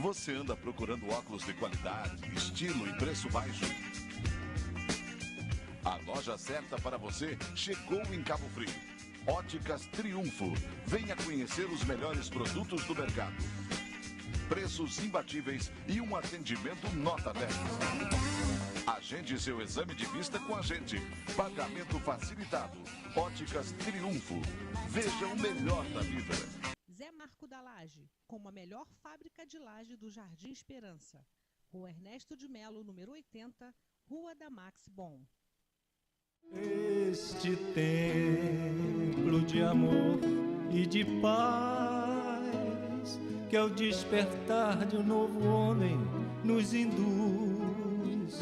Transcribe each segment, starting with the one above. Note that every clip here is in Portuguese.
Você anda procurando óculos de qualidade, estilo e preço baixo? A loja certa para você chegou em Cabo Frio. Óticas Triunfo. Venha conhecer os melhores produtos do mercado. Preços imbatíveis e um atendimento nota 10. Agende seu exame de vista com a gente. Pagamento facilitado. Óticas Triunfo. Veja o melhor da vida. Zé Marco da Laje, como a melhor fábrica de laje do Jardim Esperança. Rua Ernesto de Melo, número 80, Rua da Max Bom. Este templo de amor e de paz, que ao despertar de um novo homem nos induz,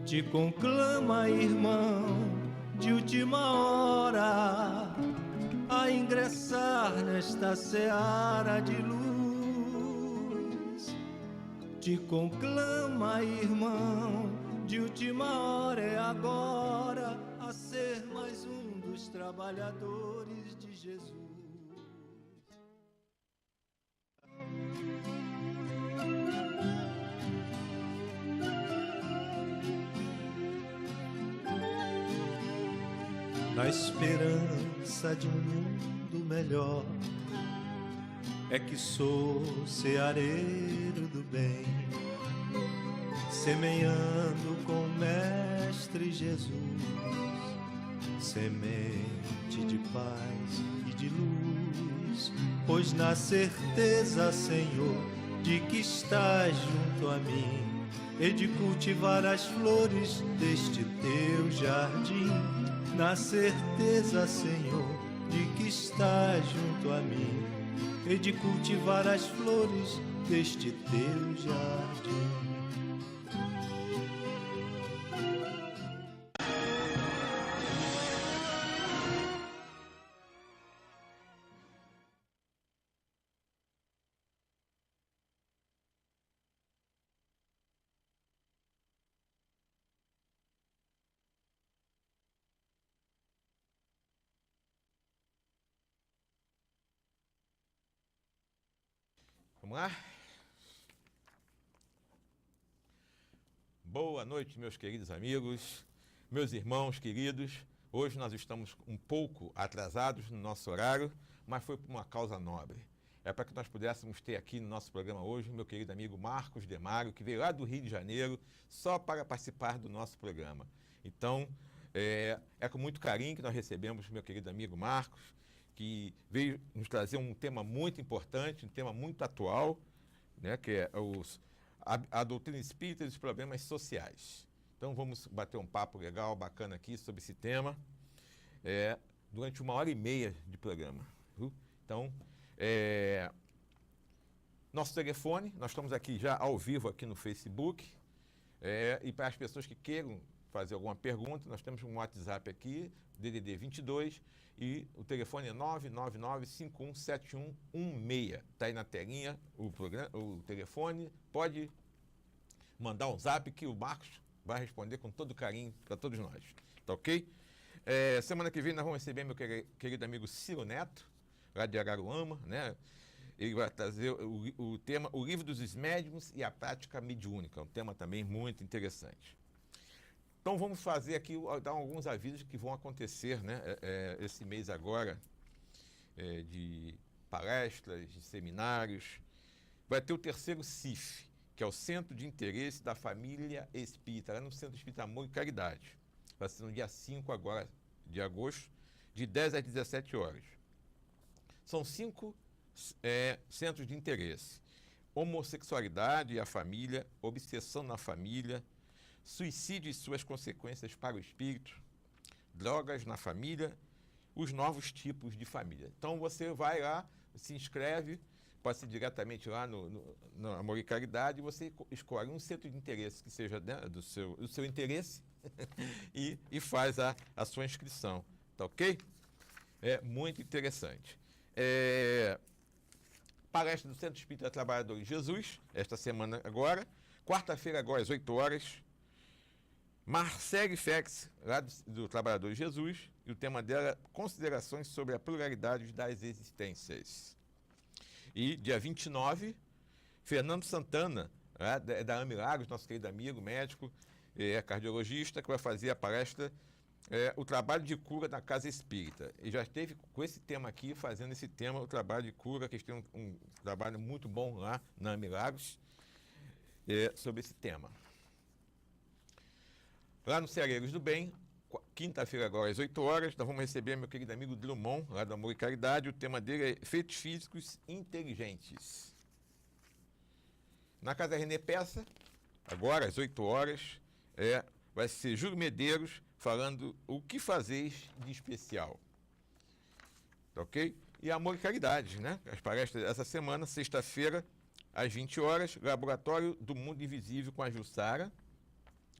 te conclama, irmão, de última hora, a ingressar nesta seara de luz. Te conclama, irmão, de última hora, é agora, a ser mais um dos trabalhadores de Jesus. Na esperança de um mundo melhor, é que sou ceareiro do bem, semeando com o Mestre Jesus, semente de paz e de luz, pois na certeza, Senhor, de que estás junto a mim, e de cultivar as flores deste teu jardim, na certeza, Senhor, de que estás junto a mim, e de cultivar as flores deste teu jardim. Vamos lá? Boa noite, meus queridos amigos, meus irmãos queridos. Hoje nós estamos um pouco atrasados no nosso horário, mas foi por uma causa nobre. É para que nós pudéssemos ter aqui no nosso programa hoje o meu querido amigo Marcos Demário, que veio lá do Rio de Janeiro só para participar do nosso programa. Então, é com muito carinho que nós recebemos o meu querido amigo Marcos, que veio nos trazer um tema muito importante, um tema muito atual, né, que é a doutrina espírita e os problemas sociais. Então vamos bater um papo legal, bacana aqui sobre esse tema, durante 1h30 de programa. Viu? Então, nosso telefone, nós estamos aqui já ao vivo aqui no Facebook, e para as pessoas que queiram fazer alguma pergunta, nós temos um WhatsApp aqui, DDD 22, e o telefone é 999-517116. Está aí na telinha o telefone. Pode mandar um zap que o Marcos vai responder com todo carinho para todos nós. Tá ok? Semana que vem nós vamos receber meu querido amigo Ciro Neto, lá de Araruama, né? Ele vai trazer o tema O Livro dos Médiuns e a Prática Mediúnica, um tema também muito interessante. Então vamos fazer aqui, dar alguns avisos que vão acontecer, né, esse mês agora, de palestras, de seminários. Vai ter o terceiro CIF, que é o Centro de Interesse da Família Espírita, lá no Centro Espírita Amor e Caridade. Vai ser no dia 5 agora de agosto, de 10 às 17 horas. São 5 centros de interesse: homossexualidade e a família, obsessão na família, suicídio e suas consequências para o espírito, drogas na família, os novos tipos de família. Então você vai lá, se inscreve, pode ser diretamente lá no Amor e Caridade, e você escolhe um centro de interesse que seja, né, do seu interesse e faz a sua inscrição. Tá ok? É muito interessante. Palestra do Centro Espírita Trabalhador de Jesus, esta semana agora, quarta-feira agora às 8 horas, Marcele Félix, lá do Trabalhador de Jesus, e o tema dela é Considerações sobre a Pluralidade das Existências. E dia 29, Fernando Santana, da Amilagros, nosso querido amigo, médico, cardiologista, que vai fazer a palestra o trabalho de cura da Casa Espírita. E já esteve com esse tema aqui, fazendo esse tema, o trabalho de cura, que eles têm um trabalho muito bom lá na Amilagros, sobre esse tema. Lá no Ceareiros do Bem, quinta-feira agora às 8 horas, nós vamos receber meu querido amigo Drummond, lá do Amor e Caridade. O tema dele é efeitos físicos inteligentes. Na Casa René Peça, agora às 8 horas, vai ser Júlio Medeiros falando o que fazeis de especial. Tá ok? E Amor e Caridade, né? As palestras essa semana, sexta-feira, às 20 horas, Laboratório do Mundo Invisível com a Jussara,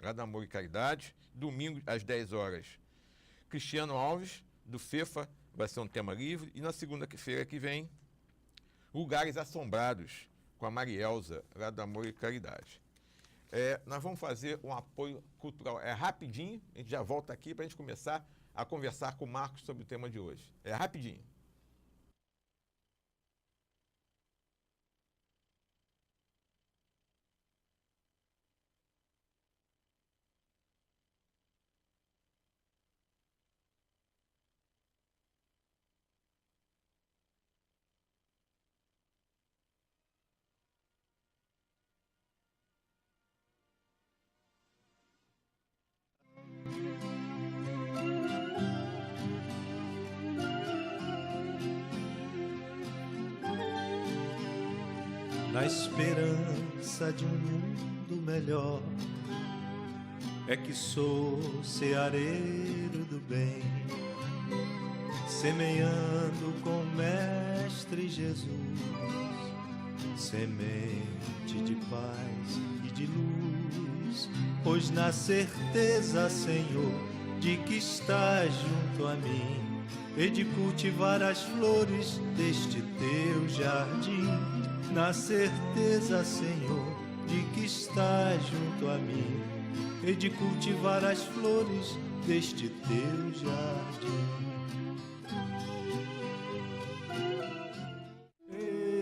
lá do Amor e Caridade. Domingo, às 10 horas, Cristiano Alves, do FEFA, vai ser um tema livre. E na segunda-feira que vem, Lugares Assombrados, com a Marielza, lá do Amor e Caridade. Nós vamos fazer um apoio cultural. Rapidinho, a gente já volta aqui para a gente começar a conversar com o Marcos sobre o tema de hoje. Rapidinho. Na esperança de um mundo melhor, é que sou ceareiro do bem, semeando com o Mestre Jesus, semente de paz e de luz, pois na certeza, Senhor, de que estás junto a mim, e de cultivar as flores deste teu jardim. Na certeza, Senhor, de que estás junto a mim, e de cultivar as flores deste teu jardim.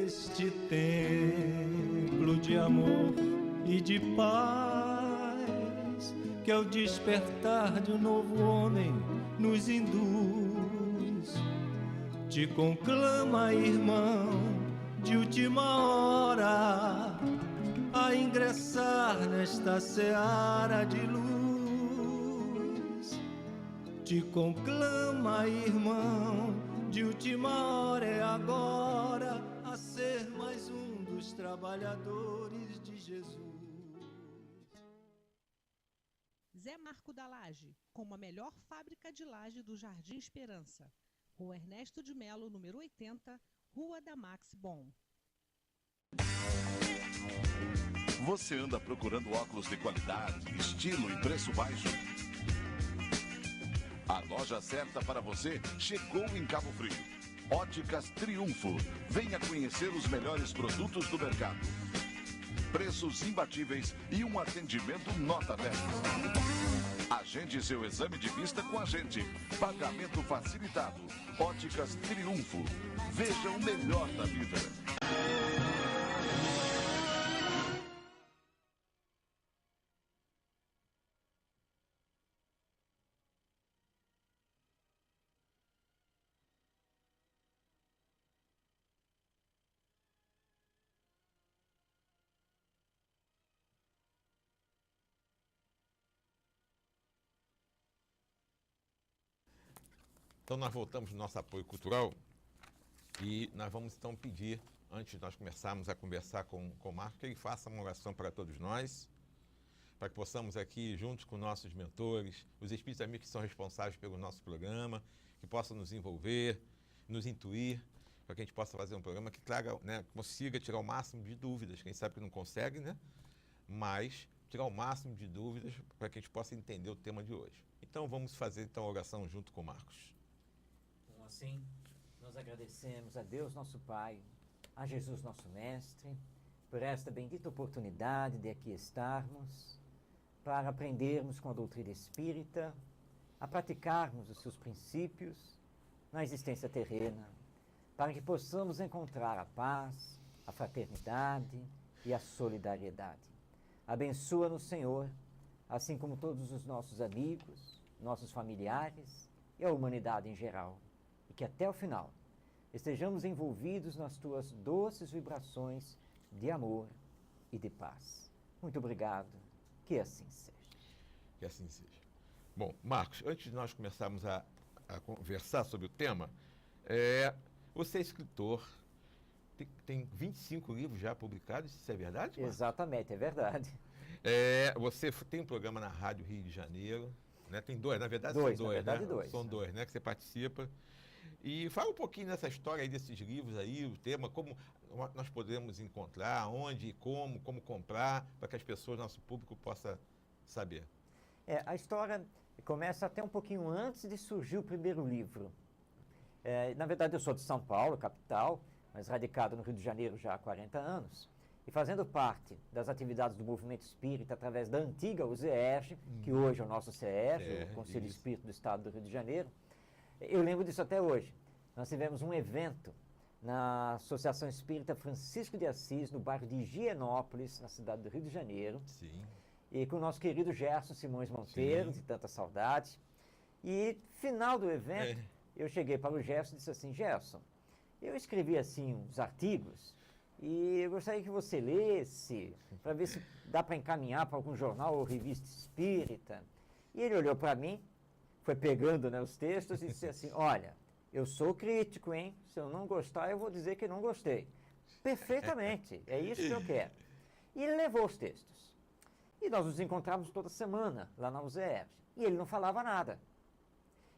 Este templo de amor e de paz, que ao despertar de um novo homem nos induz, te conclama, irmão, de última hora, a ingressar nesta seara de luz. Te conclama, irmão, de última hora, é agora, a ser mais um dos trabalhadores de Jesus. Zé Marco da Laje, como a melhor fábrica de laje do Jardim Esperança. Rua Ernesto de Melo, número 80, Rua da Max Bom. Você anda procurando óculos de qualidade, estilo e preço baixo? A loja certa para você chegou em Cabo Frio. Óticas Triunfo. Venha conhecer os melhores produtos do mercado. Preços imbatíveis e um atendimento nota 10. Agende seu exame de vista com a gente. Pagamento facilitado. Óticas Triunfo. Veja o melhor da vida. Então, nós voltamos no nosso apoio cultural e nós vamos, então, pedir, antes de nós começarmos a conversar com o Marcos, que ele faça uma oração para todos nós, para que possamos aqui, juntos com nossos mentores, os espíritos amigos que são responsáveis pelo nosso programa, que possam nos envolver, nos intuir, para que a gente possa fazer um programa que traga, né, consiga tirar o máximo de dúvidas. Quem sabe que não consegue, né? Mas tirar o máximo de dúvidas para que a gente possa entender o tema de hoje. Então, vamos fazer, então, a oração junto com o Marcos. Assim, nós agradecemos a Deus nosso Pai, a Jesus nosso Mestre, por esta bendita oportunidade de aqui estarmos, para aprendermos com a doutrina espírita, a praticarmos os seus princípios na existência terrena, para que possamos encontrar a paz, a fraternidade, e a solidariedade. Abençoa-nos, Senhor, assim como todos os nossos amigos, nossos familiares e a humanidade em geral. E que até o final estejamos envolvidos nas tuas doces vibrações de amor e de paz. Muito obrigado. Que assim seja. Que assim seja. Bom, Marcos, antes de nós começarmos a conversar sobre o tema, você é escritor, tem 25 livros já publicados, isso é verdade, Marcos? Exatamente, é verdade. Você tem um programa na Rádio Rio de Janeiro, né? Tem dois, na verdade Dois, são dois, na verdade, né? dois. São dois, né, que você participa. E fala um pouquinho dessa história aí desses livros aí, o tema, como nós podemos encontrar, onde e como comprar, para que as pessoas, nosso público, possa saber. A história começa até um pouquinho antes de surgir o primeiro livro. Na verdade, eu sou de São Paulo, capital, mas radicado no Rio de Janeiro já há 40 anos. E fazendo parte das atividades do movimento espírita através da antiga USERJ, que hoje é o nosso CERJ, o Conselho Espírita do Estado do Rio de Janeiro, eu lembro disso até hoje. Nós tivemos um evento na Associação Espírita Francisco de Assis, no bairro de Higienópolis, na cidade do Rio de Janeiro. Sim. E com o nosso querido Gerson Simões Monteiro, de tanta saudade. E, final do evento, eu cheguei para o Gerson e disse assim: Gerson, eu escrevi assim uns artigos e eu gostaria que você lesse para ver se dá para encaminhar para algum jornal ou revista espírita. E ele olhou para mim, foi pegando, né, os textos e disse assim: olha, eu sou crítico, hein? Se eu não gostar, eu vou dizer que não gostei. Perfeitamente, é isso que eu quero. E ele levou os textos. E nós nos encontrávamos toda semana lá na USERJ. E ele não falava nada.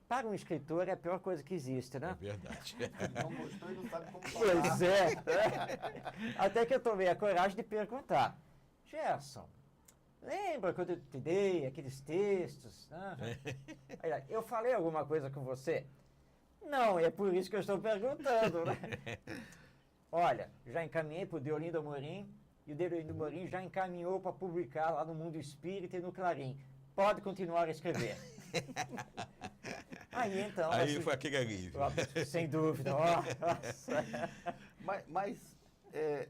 Para um escritor é a pior coisa que existe, né? É verdade. Não gostou e não sabe como falar. Pois é. Até que eu tomei a coragem de perguntar: Gerson, lembra quando eu te dei aqueles textos? Né? Aí, eu falei alguma coisa com você? Não, é por isso que eu estou perguntando, né? Olha, já encaminhei para o Deolindo Amorim, e o Deolindo Amorim já encaminhou para publicar lá no Mundo Espírita e no Clarim. Pode continuar a escrever. Aí então... Aí assim, foi aquele alívio. Sem dúvida. Nossa. Mas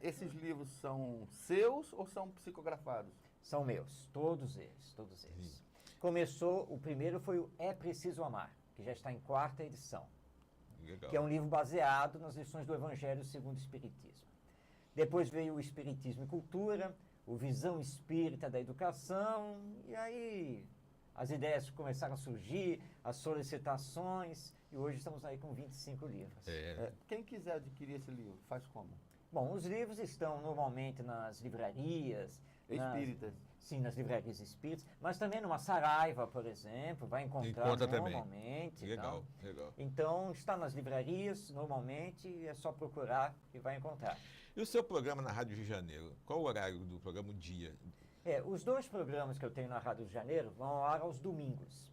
esses livros são seus ou são psicografados? São meus, todos eles, todos eles. Começou, o primeiro foi o É Preciso Amar, que já está em 4ª edição. Legal. Que é um livro baseado nas lições do Evangelho segundo o Espiritismo. Depois veio o Espiritismo e Cultura, o Visão Espírita da Educação, e aí as ideias começaram a surgir, as solicitações, e hoje estamos aí com 25 livros. Quem quiser adquirir esse livro, faz como? Bom, os livros estão normalmente nas livrarias. Espíritas. Sim, nas livrarias espíritas, mas também numa Saraiva, por exemplo, vai encontrar normalmente. Legal, então, legal. Então, está nas livrarias, normalmente, é só procurar e vai encontrar. E o seu programa na Rádio Rio de Janeiro? Qual o horário do programa, o dia? Os dois programas que eu tenho na Rádio Rio de Janeiro vão ao ar aos domingos.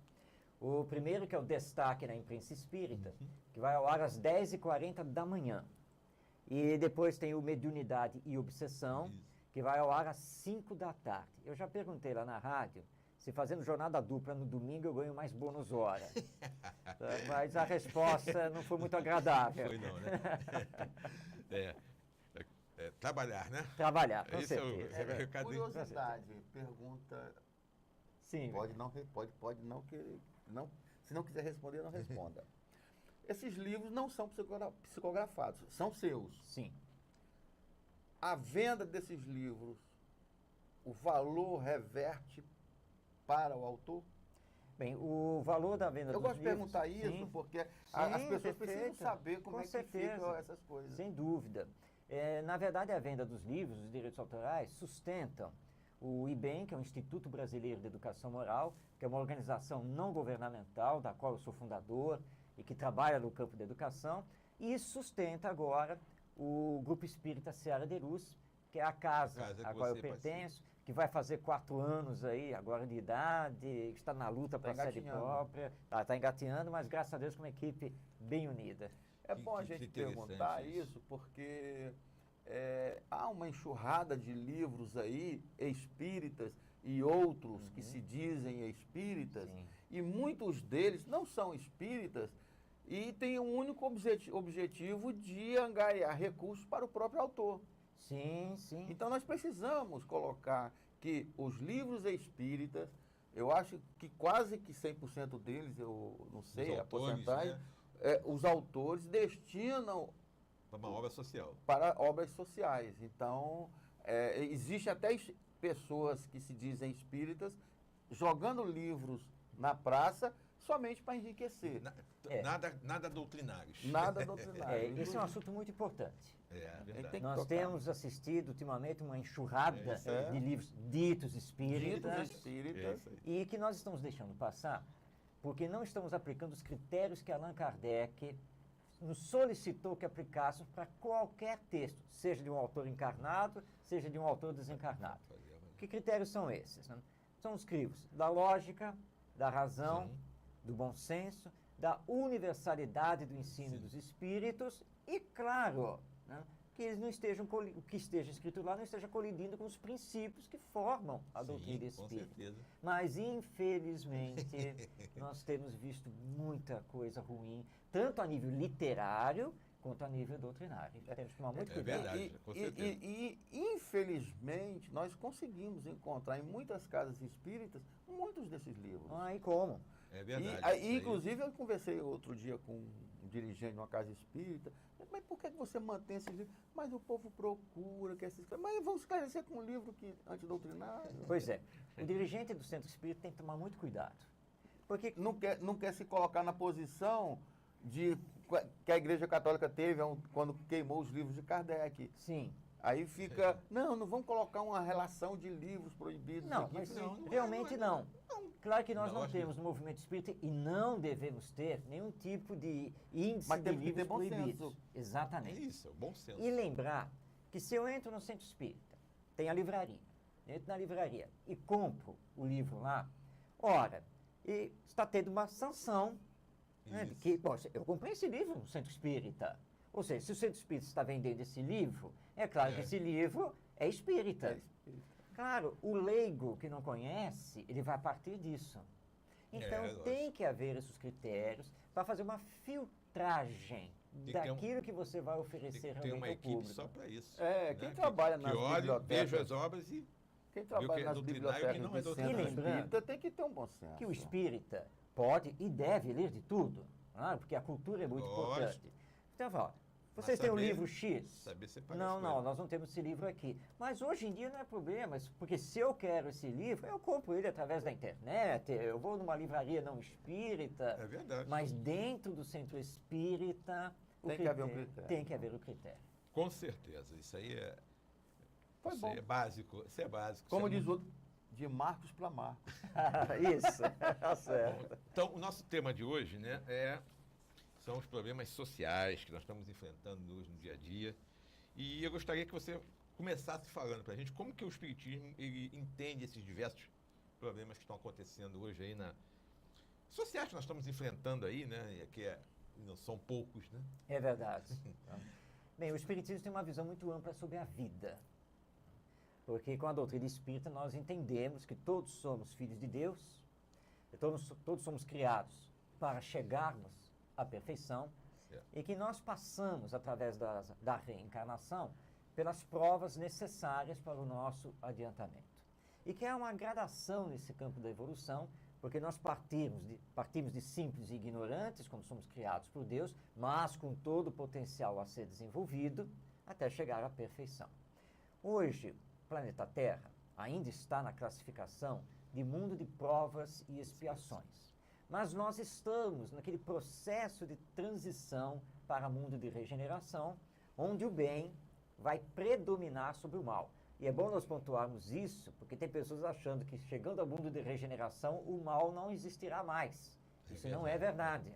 O primeiro, que é o Destaque na Imprensa Espírita, que vai ao ar às 10h40 da manhã. E depois tem o Mediunidade e Obsessão, que vai ao ar às 5 da tarde. Eu já perguntei lá na rádio se fazendo jornada dupla no domingo eu ganho mais bônus hora. Mas a resposta não foi muito agradável. Foi não, né? Trabalhar, né? Trabalhar, com Esse certeza. Curiosidade, pergunta... Sim. Pode não querer... Não, se não quiser responder, não responda. Esses livros não são psicografados, são seus. Sim. A venda desses livros, o valor reverte para o autor? Bem, o valor da venda Eu dos gosto de livros... perguntar isso, sim, porque sim, as pessoas precisam perfeito. saber como Com é que certeza. ficam essas coisas. Sem dúvida. Na verdade, a venda dos livros, os direitos autorais, sustentam o IBEM, que é o Instituto Brasileiro de Educação Moral, que é uma organização não governamental, da qual eu sou fundador e que trabalha no campo da educação, e sustenta agora o Grupo Espírita Seara de Luz, que é a casa a qual eu pertenço, que vai fazer 4 anos aí, agora de idade, está na luta para a sede própria, está engatinhando, mas graças a Deus com uma equipe bem unida. É bom a gente perguntar isso, porque há uma enxurrada de livros aí, espíritas e outros que se dizem espíritas, e muitos deles não são espíritas e têm um único objetivo de angariar recursos para o próprio autor. Sim, sim. Então nós precisamos colocar que os livros espíritas, eu acho que quase que 100% deles, eu não sei Os a autores, porcentagem, né? os autores destinam Para uma obra social. para obras sociais. Então, existe até pessoas que se dizem espíritas jogando livros na praça somente para enriquecer. Nada doutrinários. Nada doutrinário. Esse é um assunto muito importante. Verdade. Nós temos assistido ultimamente uma enxurrada de livros ditos espíritas, e que nós estamos deixando passar porque não estamos aplicando os critérios que Allan Kardec nos solicitou que aplicássemos para qualquer texto, seja de um autor encarnado, seja de um autor desencarnado. Que critérios são esses? Né? São os crios da lógica, da razão, do bom senso, da universalidade do ensino dos espíritos e, claro, né, que eles não estejam o que esteja escrito lá não esteja colidindo com os princípios que formam a doutrina espírita. Mas, infelizmente, nós temos visto muita coisa ruim, tanto a nível literário quanto a nível doutrinário. Temos que tomar muito cuidado. Verdade, com certeza. E, infelizmente, nós conseguimos encontrar em muitas casas espíritas muitos desses livros. E como? É verdade. Inclusive, eu conversei outro dia com um dirigente de uma casa espírita. Mas por que você mantém esses livros? Mas o povo procura, quer se esclarecer. Mas vamos esclarecer com um livro antidoutrinário. Pois é. O dirigente do centro espírita tem que tomar muito cuidado. Porque não quer se colocar na posição que a Igreja Católica teve quando queimou os livros de Kardec. Sim. Aí fica, não vamos colocar uma relação de livros proibidos. Não, aqui. mas realmente não. Claro que nós não temos no movimento espírita e não devemos ter nenhum tipo de índice de livros proibidos. Exatamente. É isso, é o bom senso. E lembrar que se eu entro no centro espírita, tem a livraria, entro na livraria e compro o livro lá, ora, e está tendo uma sanção, né, de que, poxa, eu comprei esse livro no centro espírita. Ou seja, se o centro espírita está vendendo esse livro, é claro que esse livro é espírita. Claro, o leigo que não conhece, ele vai partir disso. Então, tem que haver esses critérios para fazer uma filtragem daquilo que você vai oferecer realmente ao público. Tem uma equipe só para isso. Quem trabalha nas bibliotecas... Veja as obras e... Quem trabalha nas bibliotecas do centro espírita tem que ter um bom senso. Que o espírita pode e deve ler de tudo, porque a cultura é muito importante. Então, fala, vocês têm um livro X? Não, nós não temos esse livro aqui. Mas hoje em dia não é problema, porque se eu quero esse livro, eu compro ele através da internet, eu vou numa livraria não espírita. É verdade. Mas dentro do centro espírita, tem que haver um critério. Tem que haver o critério. Com certeza, isso aí é... Isso é básico, isso é básico. Como diz o outro, de Marcos para Marcos. Isso, tá certo. Bom, então, o nosso tema de hoje, né, são os problemas sociais que nós estamos enfrentando hoje no dia a dia. E eu gostaria que você começasse falando para a gente como que o Espiritismo ele entende esses diversos problemas que estão acontecendo hoje aí sociais que nós estamos enfrentando aí, né, que não são poucos, né? É verdade. Bem, o Espiritismo tem uma visão muito ampla sobre a vida. Porque com a doutrina espírita nós entendemos que todos somos filhos de Deus, todos somos criados para chegarmos à perfeição e que nós passamos, através da reencarnação, pelas provas necessárias para o nosso adiantamento. E que há uma gradação nesse campo da evolução, porque nós partimos de simples e ignorantes, quando somos criados por Deus, mas com todo o potencial a ser desenvolvido, até chegar à perfeição. Hoje, o planeta Terra ainda está na classificação de mundo de provas e expiações. Mas nós estamos naquele processo de transição para mundo de regeneração, onde o bem vai predominar sobre o mal. E é bom nós pontuarmos isso, porque tem pessoas achando que chegando ao mundo de regeneração, o mal não existirá mais. Isso não é verdade.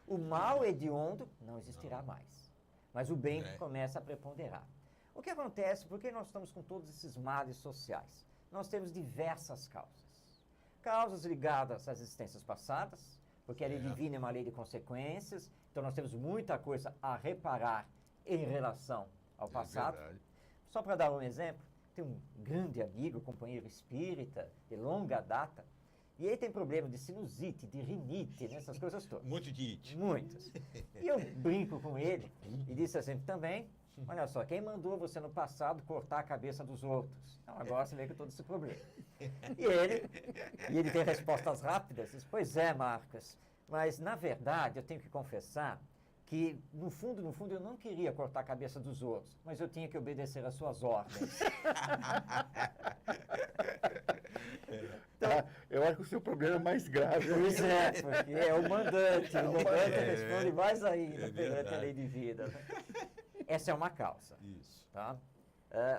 O mal hediondo não existirá mais. Mas o bem começa a preponderar. O que acontece? Por que nós estamos com todos esses males sociais? Nós temos diversas causas. Causas ligadas às existências passadas, porque a lei divina é uma lei de consequências, então nós temos muita coisa a reparar em relação ao passado. Só para dar um exemplo, tem um grande amigo, companheiro espírita, de longa data, e ele tem problema de sinusite, de rinite, né, essas coisas todas. Um monte de it. Muitas. E eu brinco com ele e disse assim também, Olha só, quem mandou você no passado cortar a cabeça dos outros? Então agora você vê que todo esse problema. E ele tem respostas rápidas. Diz, pois é, Marcos, mas na verdade eu tenho que confessar que no fundo eu não queria cortar a cabeça dos outros, mas eu tinha que obedecer às suas ordens. Então, eu acho que o seu problema é mais grave. Pois é, porque é o mandante. O mandante responde mais ainda perante a lei de vida. Essa é uma causa. Isso. Tá?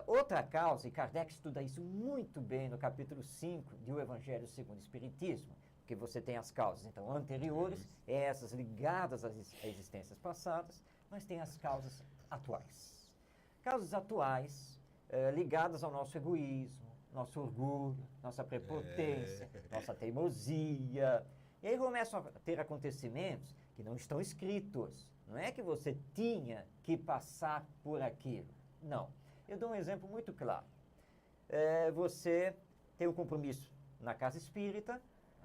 Outra causa, e Kardec estuda isso muito bem no capítulo 5 de O Evangelho segundo o Espiritismo, que você tem as causas, então, anteriores, essas ligadas às existências passadas, mas tem as causas atuais. Causas atuais ligadas ao nosso egoísmo, nosso orgulho, nossa prepotência, nossa teimosia. E aí começam a ter acontecimentos que não estão escritos. Não é que você tinha que passar por aquilo. Não. Eu dou um exemplo muito claro. Você tem um compromisso na casa espírita,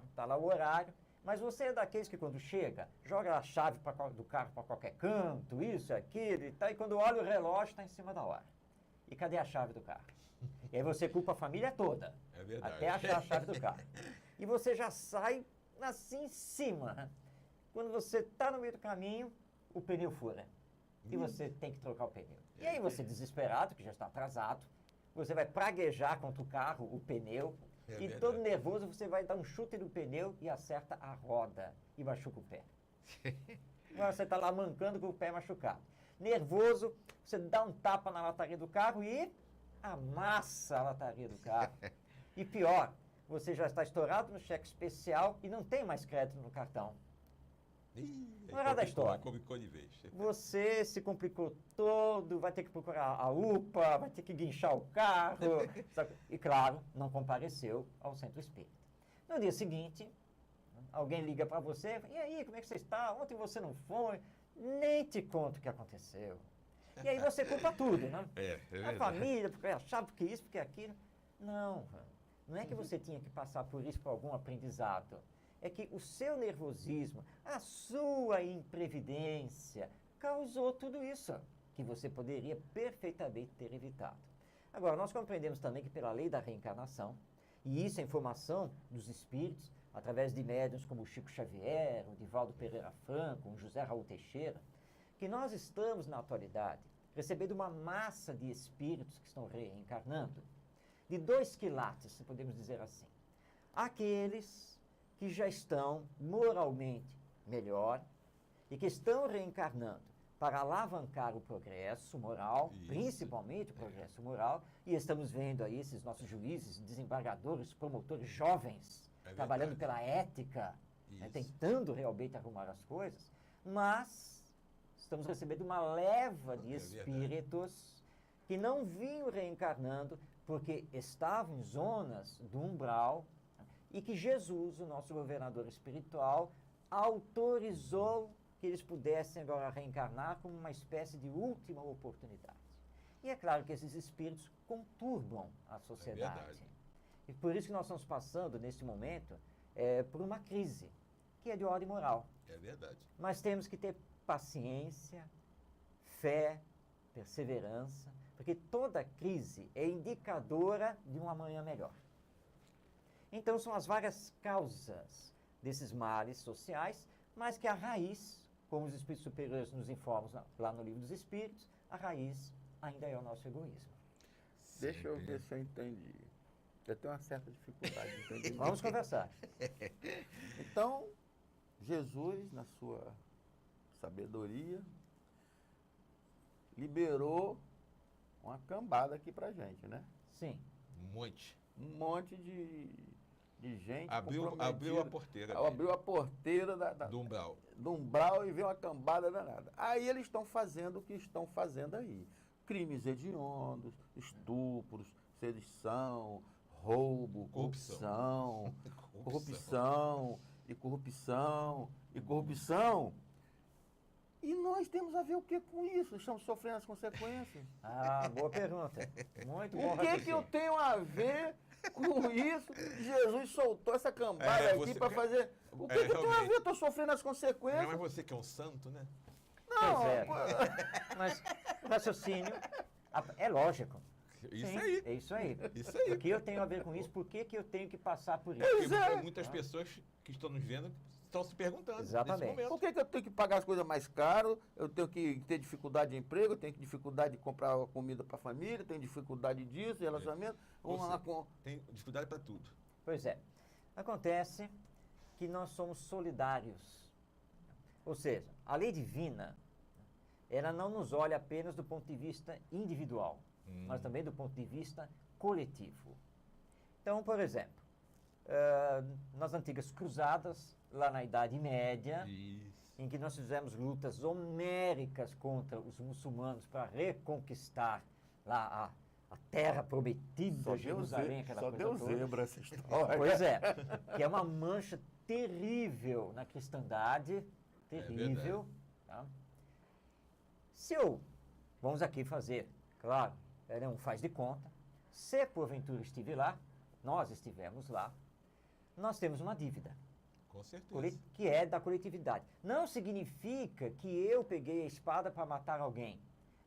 está lá o horário, mas você é daqueles que quando chega, joga a chave do carro para qualquer canto, isso, aquilo e tal, e quando olha o relógio está em cima da hora. E cadê a chave do carro? E aí você culpa a família toda, até achar a chave do carro. E você já sai assim em cima. Quando você está no meio do caminho, o pneu fura. E você tem que trocar o pneu. E aí você, desesperado, que já está atrasado, você vai praguejar contra o carro, o pneu, e todo nervoso você vai dar um chute no pneu e acerta a roda e machuca o pé. Agora você está lá mancando com o pé machucado. Nervoso, você dá um tapa na lataria do carro e amassa a lataria do carro. E pior, você já está estourado no cheque especial e não tem mais crédito no cartão. Não era da história. Você se complicou todo, vai ter que procurar a UPA, vai ter que guinchar o carro. E, claro, não compareceu ao centro espírita. No dia seguinte, alguém liga para você, e aí, como é que você está? Ontem você não foi, nem te conto o que aconteceu. E aí você culpa tudo, né? A família, porque achava, porque isso, porque aquilo. Não é que você tinha que passar por isso, por algum aprendizado. É que o seu nervosismo, a sua imprevidência, causou tudo isso, que você poderia perfeitamente ter evitado. Agora, nós compreendemos também que pela lei da reencarnação, e isso é informação dos espíritos, através de médiuns como o Chico Xavier, o Divaldo Pereira Franco, o José Raul Teixeira, que nós estamos, na atualidade, recebendo uma massa de espíritos que estão reencarnando, de 2 quilates, se podemos dizer assim. Aqueles que já estão moralmente melhor e que estão reencarnando para alavancar o progresso moral, principalmente o progresso moral, e estamos vendo aí esses nossos juízes, desembargadores, promotores jovens, trabalhando pela ética, né, tentando realmente arrumar as coisas, mas estamos recebendo uma leva de espíritos que não vinham reencarnando porque estavam em zonas do umbral e que Jesus, o nosso governador espiritual, autorizou que eles pudessem agora reencarnar como uma espécie de última oportunidade. E é claro que esses espíritos conturbam a sociedade. E por isso que nós estamos passando, neste momento, por uma crise, que é de ordem moral. É verdade. Mas temos que ter paciência, fé, perseverança, porque toda crise é indicadora de um amanhã melhor. Então, são as várias causas desses males sociais, mas que a raiz, como os espíritos superiores nos informam lá no Livro dos Espíritos, a raiz ainda é o nosso egoísmo. Deixa eu ver se eu entendi. Eu tenho uma certa dificuldade de entender. Vamos conversar. Então, Jesus, na sua sabedoria, liberou uma cambada aqui pra gente, né? Sim. Um monte de gente abriu a porteira. Abriu a porteira do umbral. Do umbral e veio uma cambada danada. Aí eles estão fazendo o que estão fazendo aí. Crimes hediondos, estupros, sedição, roubo, corrupção. E nós temos a ver o que com isso? Estamos sofrendo as consequências. Ah, boa pergunta. Muito bom. O que eu tenho a ver com isso? Jesus soltou essa cambada aqui para fazer... O que eu tenho a ver? Eu estou sofrendo as consequências. Não é você que é um santo, né? Não, Pois é. Mas o raciocínio é lógico. Isso Sim, aí. É isso aí. Isso aí. O que eu tenho a ver com isso? Por que eu tenho que passar por isso? Porque Pois é. muitas pessoas que estão nos vendo estão se perguntando Exatamente. nesse momento. Por que eu tenho que pagar as coisas mais caras? Eu tenho que ter dificuldade de emprego, eu tenho dificuldade de comprar comida para a família, tenho dificuldade disso, de relacionamento. Tem dificuldade para tudo. Pois é. Acontece que nós somos solidários. Ou seja, a lei divina, ela não nos olha apenas do ponto de vista individual, mas também do ponto de vista coletivo. Então, por exemplo, nas antigas cruzadas, lá na Idade Média, em que nós fizemos lutas homéricas contra os muçulmanos para reconquistar lá a terra prometida, Jerusalém, aquela só coisa deu toda. zebra essa história. Pois é, que é uma mancha terrível na cristandade, terrível. Tá? Vamos aqui fazer, claro, era um faz de conta, se porventura estive lá, nós estivemos lá, nós temos uma dívida. Com certeza. Que é da coletividade. Não significa que eu peguei a espada para matar alguém,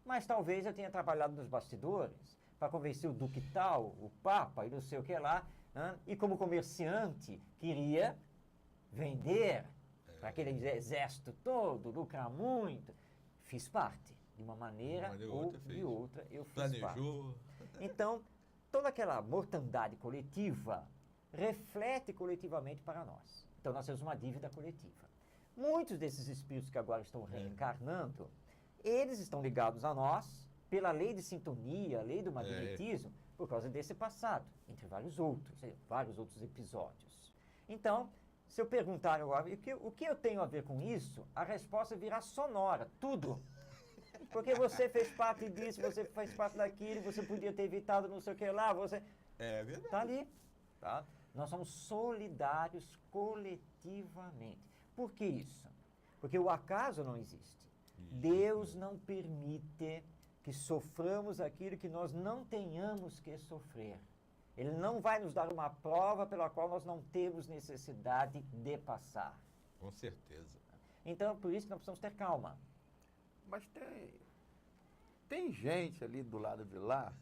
mas talvez eu tenha trabalhado nos bastidores para convencer o duque tal, o papa e não sei o que lá, né? E como comerciante queria vender para aquele exército todo, lucrar muito. Fiz parte, de uma maneira ou de outra, eu fiz parte. Então, toda aquela mortandade coletiva reflete coletivamente para nós. Então, nós temos uma dívida coletiva. Muitos desses espíritos que agora estão reencarnando, eles estão ligados a nós pela lei de sintonia, a lei do magnetismo, por causa desse passado, entre vários outros episódios. Então, se eu perguntar agora, o que eu tenho a ver com isso, a resposta virá sonora, tudo. Porque você fez parte disso, você fez parte daquilo, você podia ter evitado não sei o que lá, você... É verdade. Está ali, tá? Nós somos solidários coletivamente. Por que isso? Porque o acaso não existe. Deus não permite que soframos aquilo que nós não tenhamos que sofrer. Ele não vai nos dar uma prova pela qual nós não temos necessidade de passar. Com certeza. Então, por isso que nós precisamos ter calma. Mas tem gente ali do lado de lá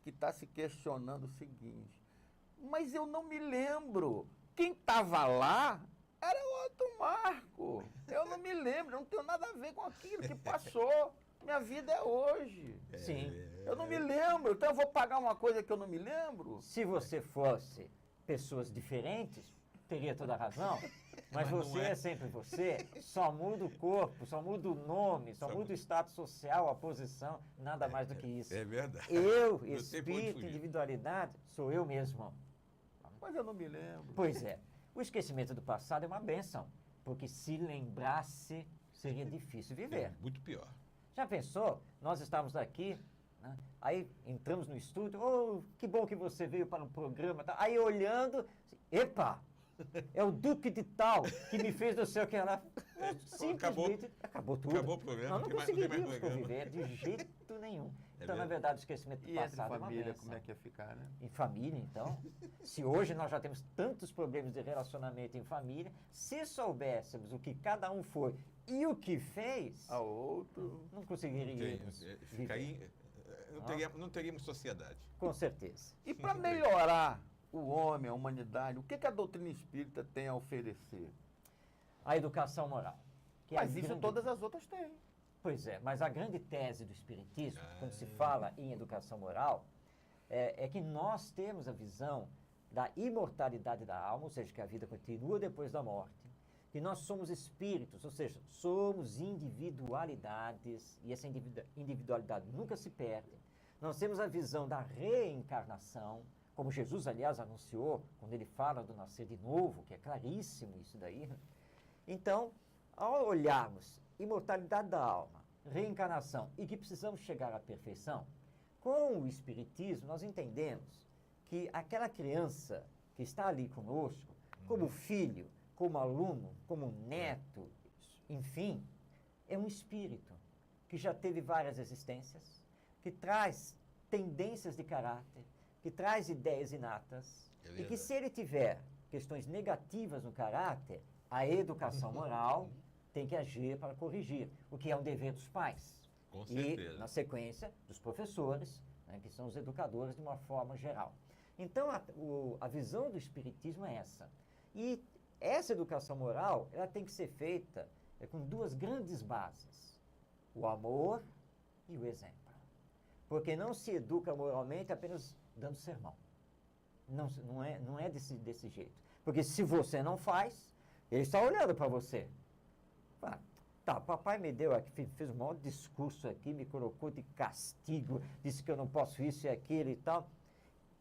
que está se questionando o seguinte, mas eu não me lembro. Quem estava lá era o outro Marco. Eu não me lembro, eu não tenho nada a ver com aquilo que passou. Minha vida é hoje. Sim. Eu não me lembro, então eu vou pagar uma coisa que eu não me lembro? Se você fosse pessoas diferentes, teria toda a razão. Mas você é sempre você, só muda o corpo, só muda o nome, só muda o status social, a posição, nada mais do que isso. É verdade. Eu, espírito, individualidade, sou eu mesmo. Mas eu não me lembro. Pois é. O esquecimento do passado é uma bênção, porque se lembrasse, seria difícil viver. É muito pior. Já pensou? Nós estávamos aqui, né? Aí entramos no estúdio, oh, que bom que você veio para o programa. Tá? Aí olhando, epa, é o Duque de Tal que me fez não sei o que lá. Simplesmente acabou tudo. Acabou o programa. Nós não conseguiríamos conviver de jeito nenhum. Então, na verdade, o esquecimento do passado é uma família, bênção. como é que ia ficar, né? Em família, então, se hoje nós já temos tantos problemas de relacionamento em família, se soubéssemos o que cada um foi e o que fez, a outro, não conseguiríamos viver. Não teríamos sociedade. Com certeza. E para melhorar o homem, a humanidade, o que a doutrina espírita tem a oferecer? A educação moral. Mas isso todas as outras têm. Pois é, mas a grande tese do Espiritismo, quando se fala em educação moral, é que nós temos a visão da imortalidade da alma, ou seja, que a vida continua depois da morte, que nós somos espíritos, ou seja, somos individualidades, e essa individualidade nunca se perde. Nós temos a visão da reencarnação, como Jesus, aliás, anunciou, quando ele fala do nascer de novo, que é claríssimo isso daí. Então, ao olharmos imortalidade da alma, reencarnação e que precisamos chegar à perfeição, com o Espiritismo nós entendemos que aquela criança que está ali conosco, como filho, como aluno, como neto, enfim, é um espírito que já teve várias existências, que traz tendências de caráter, que traz ideias inatas, e que se ele tiver questões negativas no caráter, a educação moral tem que agir para corrigir, o que é um dever dos pais. Com certeza. E, na sequência, dos professores, né, que são os educadores de uma forma geral. Então, a visão do Espiritismo é essa. E essa educação moral, ela tem que ser feita com duas grandes bases: o amor e o exemplo. Porque não se educa moralmente apenas dando sermão. Não é desse jeito. Porque se você não faz, ele está olhando para você. Fala, tá, papai me deu aqui, fez um maior discurso aqui, me colocou de castigo, disse que eu não posso isso e aquilo e tal.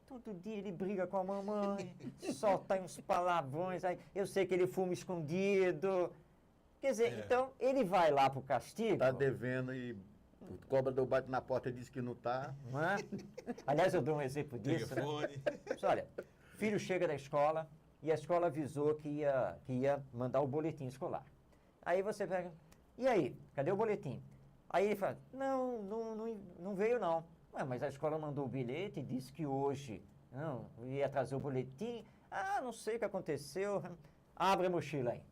Todo dia ele briga com a mamãe, solta aí uns palavrões, aí eu sei que ele fuma escondido. Quer dizer, então, ele vai lá pro castigo. Tá devendo e o cobrador bate na porta e diz que não tá. Não é? Aliás, eu dou um exemplo disso. Telefone. Né? Olha, filho chega da escola e a escola avisou que ia mandar o boletim escolar. Aí você pega, e aí, cadê o boletim? Aí ele fala, não veio não. Ué, mas a escola mandou o bilhete e disse que hoje ia trazer o boletim. Ah, não sei o que aconteceu. Abre a mochila aí.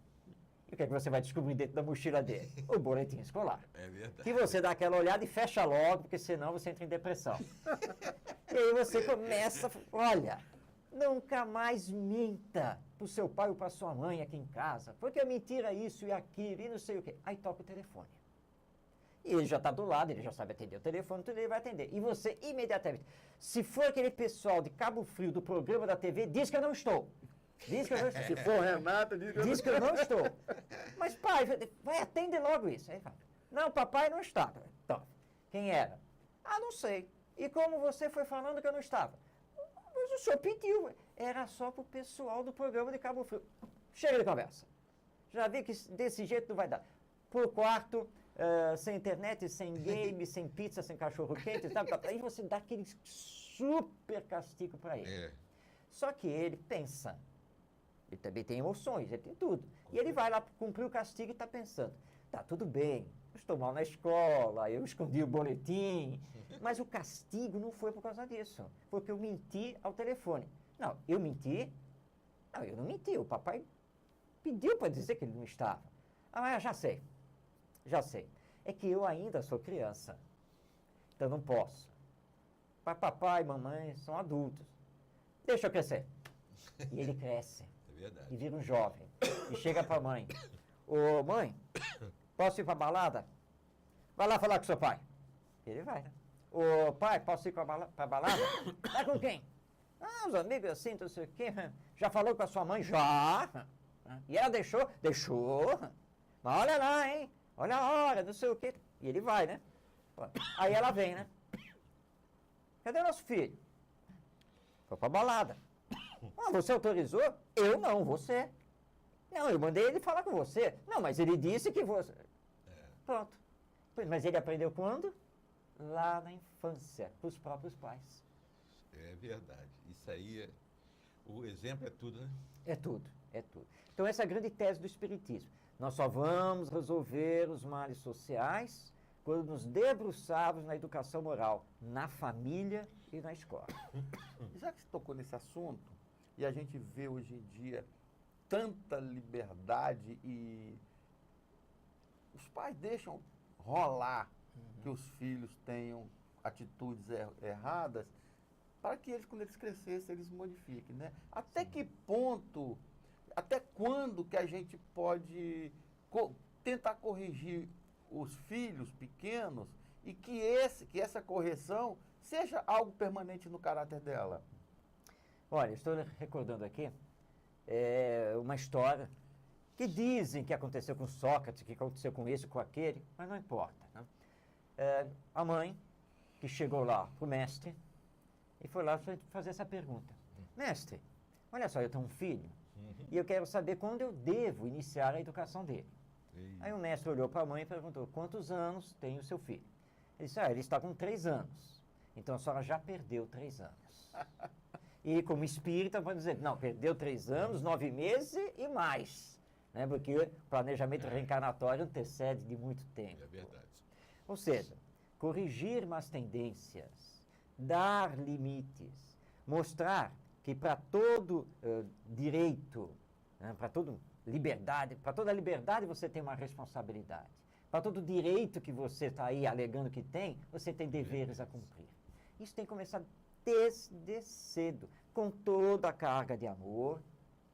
E o que é que você vai descobrir dentro da mochila dele? O boletim escolar. É verdade. Que você dá aquela olhada e fecha logo, porque senão você entra em depressão. E aí você começa, olha, nunca mais minta para o seu pai ou para sua mãe aqui em casa, porque é mentira isso e aquilo e não sei o quê. Aí toca o telefone. E ele já está do lado, ele já sabe atender o telefone, tudo ele vai atender. E você imediatamente, se for aquele pessoal de Cabo Frio do programa da TV, diz que eu não estou. Diz que eu não estou. Se for Renata, diz que eu não estou. Mas pai, vai atender logo isso. Aí fala, não, papai não está. Então, quem era? Ah, não sei. E como você foi falando que eu não estava? Mas o senhor pediu. Era só para o pessoal do programa de Cabo Frio. Chega de conversa. Já vi que desse jeito não vai dar. Por quarto, sem internet, sem game, sem pizza, sem cachorro-quente, aí você dá aquele super castigo para ele. É. Só que ele pensa. Ele também tem emoções, ele tem tudo. E ele vai lá cumprir o castigo e está pensando, tá, tudo bem, eu estou mal na escola, eu escondi o boletim, mas o castigo não foi por causa disso, porque eu menti ao telefone. Não, eu menti? Não, eu não menti, o papai pediu para dizer que ele não estava. Ah, já sei. É que eu ainda sou criança, então não posso. Papai e mamãe são adultos, deixa eu crescer. E ele cresce. Verdade. E vira um jovem. E chega para a mãe. Ô, mãe, posso ir para a balada? Vai lá falar com seu pai. Ele vai, né? Ô, pai, posso ir para a balada? Vai com quem? Ah, os amigos assim, não sei o quê. Já falou com a sua mãe? Já. E ela deixou? Deixou. Mas olha lá, hein? Olha a hora, não sei o quê. E ele vai, né? Aí ela vem, né? Cadê o nosso filho? Foi para a balada. Ah, você autorizou? Eu não, você. Não, eu mandei ele falar com você. Não, mas ele disse que você... Pronto. Mas ele aprendeu quando? Lá na infância, com os próprios pais. É verdade. Isso aí, o exemplo é tudo, né? É tudo. Então essa é a grande tese do Espiritismo. Nós só vamos resolver os males sociais quando nos debruçarmos na educação moral, na família e na escola. Já que você tocou nesse assunto, e a gente vê hoje em dia tanta liberdade e os pais deixam rolar que os filhos tenham atitudes erradas para que eles, quando eles crescessem, eles modifiquem, né? Até que ponto, até quando que a gente pode tentar corrigir os filhos pequenos e que essa correção seja algo permanente no caráter dela? Olha, estou recordando aqui uma história que dizem que aconteceu com Sócrates, que aconteceu com esse, com aquele, mas não importa. Né? A mãe, que chegou lá para o mestre, e foi lá fazer essa pergunta. Mestre, olha só, eu tenho um filho, e eu quero saber quando eu devo iniciar a educação dele. Aí o mestre olhou para a mãe e perguntou, quantos anos tem o seu filho? Ele disse, ele está com 3 anos. Então a senhora já perdeu 3 anos. E como espírita, pode dizer, não, perdeu 3 anos, 9 meses e mais. Né? Porque o planejamento reencarnatório antecede de muito tempo. É verdade. Ou seja, corrigir más tendências, dar limites, mostrar que para todo direito, né, para todo liberdade, para toda liberdade você tem uma responsabilidade. Para todo direito que você está aí alegando que tem, você tem deveres a cumprir. Isso tem que começar desde cedo, com toda a carga de amor,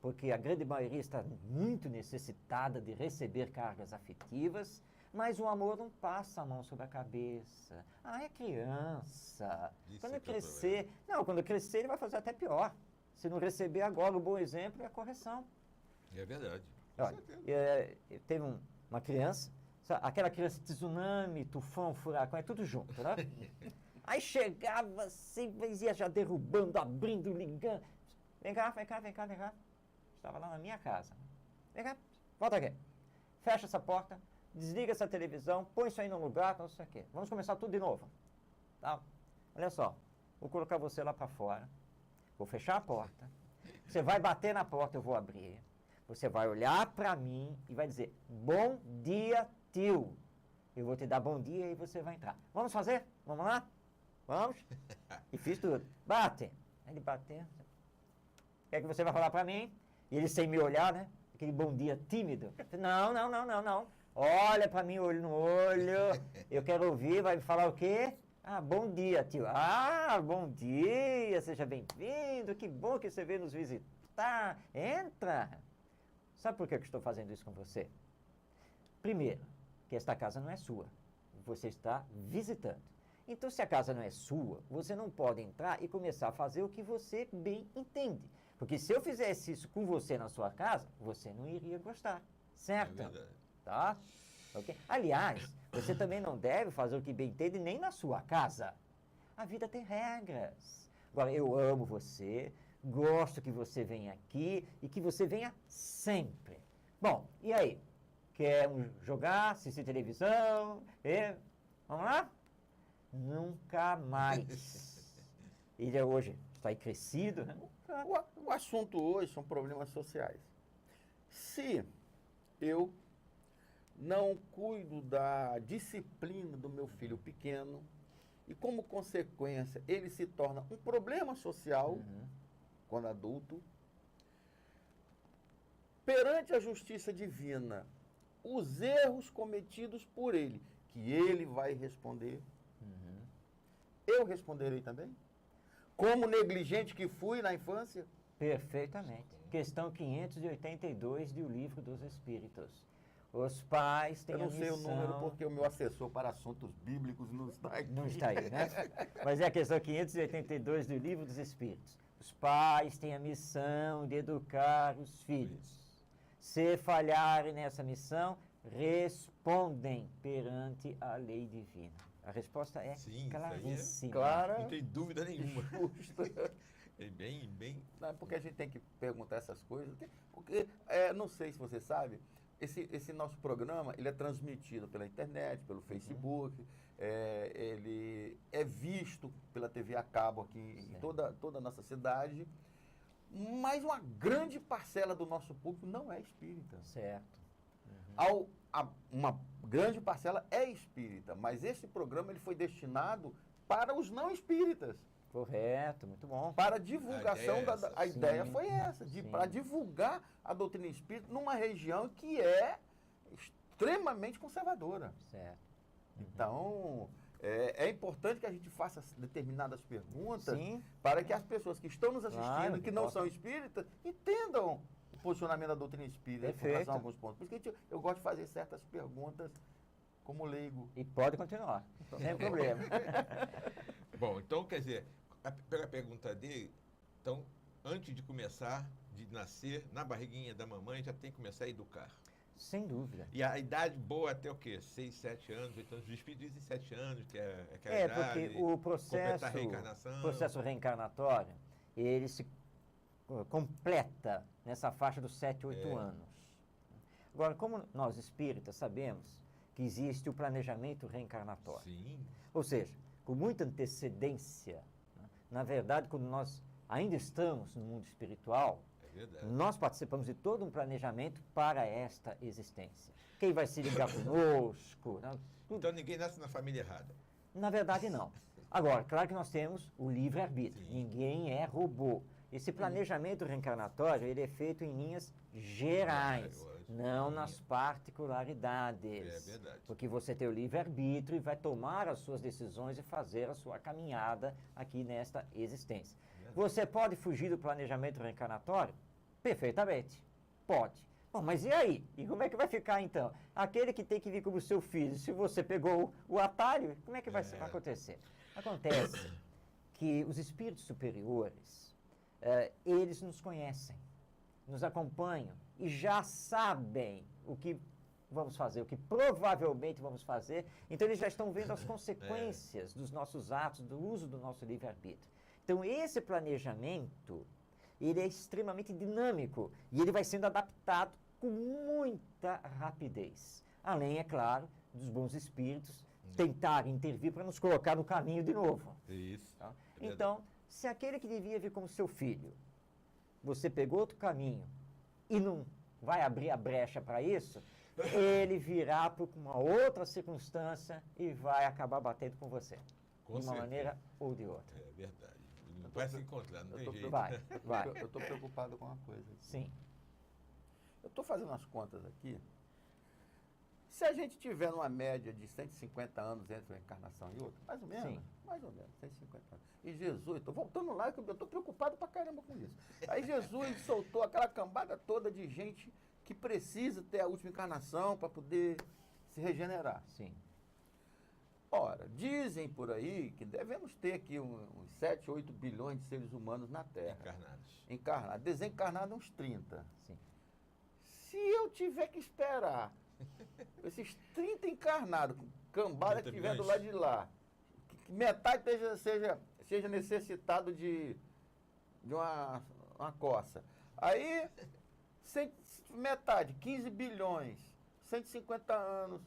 porque a grande maioria está muito necessitada de receber cargas afetivas, mas o amor não passa a mão sobre a cabeça. É criança. Quando crescer... Não, quando crescer ele vai fazer até pior. Se não receber agora o bom exemplo é a correção. É verdade. Olha, teve uma criança, sabe, aquela criança tsunami, tufão, furacão, é tudo junto, né? Aí chegava assim, ia já derrubando, abrindo, ligando. Vem cá. Estava lá na minha casa. Vem cá, volta aqui. Fecha essa porta, desliga essa televisão, põe isso aí no lugar, não sei o quê. Vamos começar tudo de novo. Tá? Olha só, vou colocar você lá para fora, vou fechar a porta, você vai bater na porta, eu vou abrir, você vai olhar para mim e vai dizer, bom dia, tio. Eu vou te dar bom dia e você vai entrar. Vamos fazer? Vamos lá? Vamos? E fiz tudo. Bate. Aí ele bateu. O que é que você vai falar para mim? E ele sem me olhar, né? Aquele bom dia tímido. Não. Olha para mim, olho no olho. Eu quero ouvir, vai me falar o quê? Bom dia, tio. Bom dia, seja bem-vindo. Que bom que você veio nos visitar. Entra. Sabe por que eu estou fazendo isso com você? Primeiro, que esta casa não é sua. Você está visitando. Então, se a casa não é sua, você não pode entrar e começar a fazer o que você bem entende. Porque se eu fizesse isso com você na sua casa, você não iria gostar. Certo? É verdade. Tá? Okay? Aliás, você também não deve fazer o que bem entende nem na sua casa. A vida tem regras. Agora, eu amo você, gosto que você venha aqui e que você venha sempre. Bom, e aí? Quer jogar, assistir televisão? Vamos lá? Nunca mais. Ele hoje está aí crescido, né? O assunto hoje são problemas sociais. Se eu não cuido da disciplina do meu filho pequeno e, como consequência, ele se torna um problema social quando adulto, perante a justiça divina, os erros cometidos por ele, que ele vai responder, eu responderei também? Como negligente que fui na infância? Perfeitamente. Questão 582 do Livro dos Espíritos. Os pais têm a missão... Eu não sei o número porque o meu assessor para assuntos bíblicos não está aqui. Não está aí, né? Mas é a questão 582 do Livro dos Espíritos. Os pais têm a missão de educar os filhos. Se falharem nessa missão, respondem perante a lei divina. A resposta é claríssima. Clara, não tem dúvida nenhuma. É bem... Não, porque a gente tem que perguntar essas coisas. Porque, não sei se você sabe, esse nosso programa ele é transmitido pela internet, pelo Facebook, ele é visto pela TV a cabo aqui em toda a nossa cidade, mas uma grande parcela do nosso público não é espírita. Certo. Uma grande parcela é espírita, mas esse programa ele foi destinado para os não espíritas. Correto, muito bom. Para a divulgação, a ideia foi essa, para divulgar a doutrina espírita numa região que é extremamente conservadora. Certo. Então, é importante que a gente faça determinadas perguntas para que as pessoas que estão nos assistindo, que não são espíritas, entendam o posicionamento da doutrina espírita em relação a alguns pontos. Por isso que eu gosto de fazer certas perguntas como leigo. E pode continuar, sem problema. Bom, então, quer dizer, pela pergunta dele, então, antes de começar, de nascer, na barriguinha da mamãe, já tem que começar a educar. Sem dúvida. E a idade boa até o quê? 6, 7 anos, 8 anos. Os espíritos dizem 7 anos, que é aquela idade. Porque o processo reencarnatório, ele se completa nessa faixa dos 7, 8 anos. Agora, como nós espíritas sabemos que existe o planejamento reencarnatório. Sim. Ou seja, com muita antecedência, né? Na verdade, quando nós ainda estamos no mundo espiritual, nós participamos de todo um planejamento para esta existência. Quem vai se ligar conosco? Né? Então ninguém nasce na família errada. Na verdade, não. Agora, claro que nós temos o livre-arbítrio. Ninguém é robô. Esse planejamento reencarnatório, ele é feito em linhas gerais, não nas particularidades. É verdade. Porque você tem o livre-arbítrio e vai tomar as suas decisões e fazer a sua caminhada aqui nesta existência. Você pode fugir do planejamento reencarnatório? Perfeitamente. Pode. Bom, mas e aí? E como é que vai ficar então? Aquele que tem que vir como seu filho, se você pegou o atalho, como é que vai acontecer? Acontece que os espíritos superiores, eles nos conhecem, nos acompanham e já sabem o que vamos fazer, o que provavelmente vamos fazer. Então, eles já estão vendo as consequências dos nossos atos, do uso do nosso livre-arbítrio. Então, esse planejamento, ele é extremamente dinâmico e ele vai sendo adaptado com muita rapidez. Além, é claro, dos bons espíritos tentarem intervir para nos colocar no caminho de novo. Isso. Tá? Então, se aquele que devia vir como seu filho, você pegou outro caminho e não vai abrir a brecha para isso, ele virá por uma outra circunstância e vai acabar batendo com você. Com de uma maneira ou de outra. É verdade. Vai se encontrar, não tem jeito. Vai. Eu estou preocupado com uma coisa aqui. Sim. Eu estou fazendo as contas aqui. Se a gente tiver uma média de 150 anos entre uma encarnação e outra, mais ou menos, Sim. mais ou menos, 150 anos. E Jesus, estou voltando lá, que eu estou preocupado pra caramba com isso. Aí Jesus soltou aquela cambada toda de gente que precisa ter a última encarnação para poder se regenerar. Sim. Ora, dizem por aí que devemos ter aqui uns 7, 8 bilhões de seres humanos na Terra. Encarnados. Encarnados. Desencarnados uns 30. Sim. Se eu tiver que esperar esses 30 encarnados, cambada que estiver do lado de lá, que metade seja necessitado de uma coça. Aí, metade, 15 bilhões, 150 anos,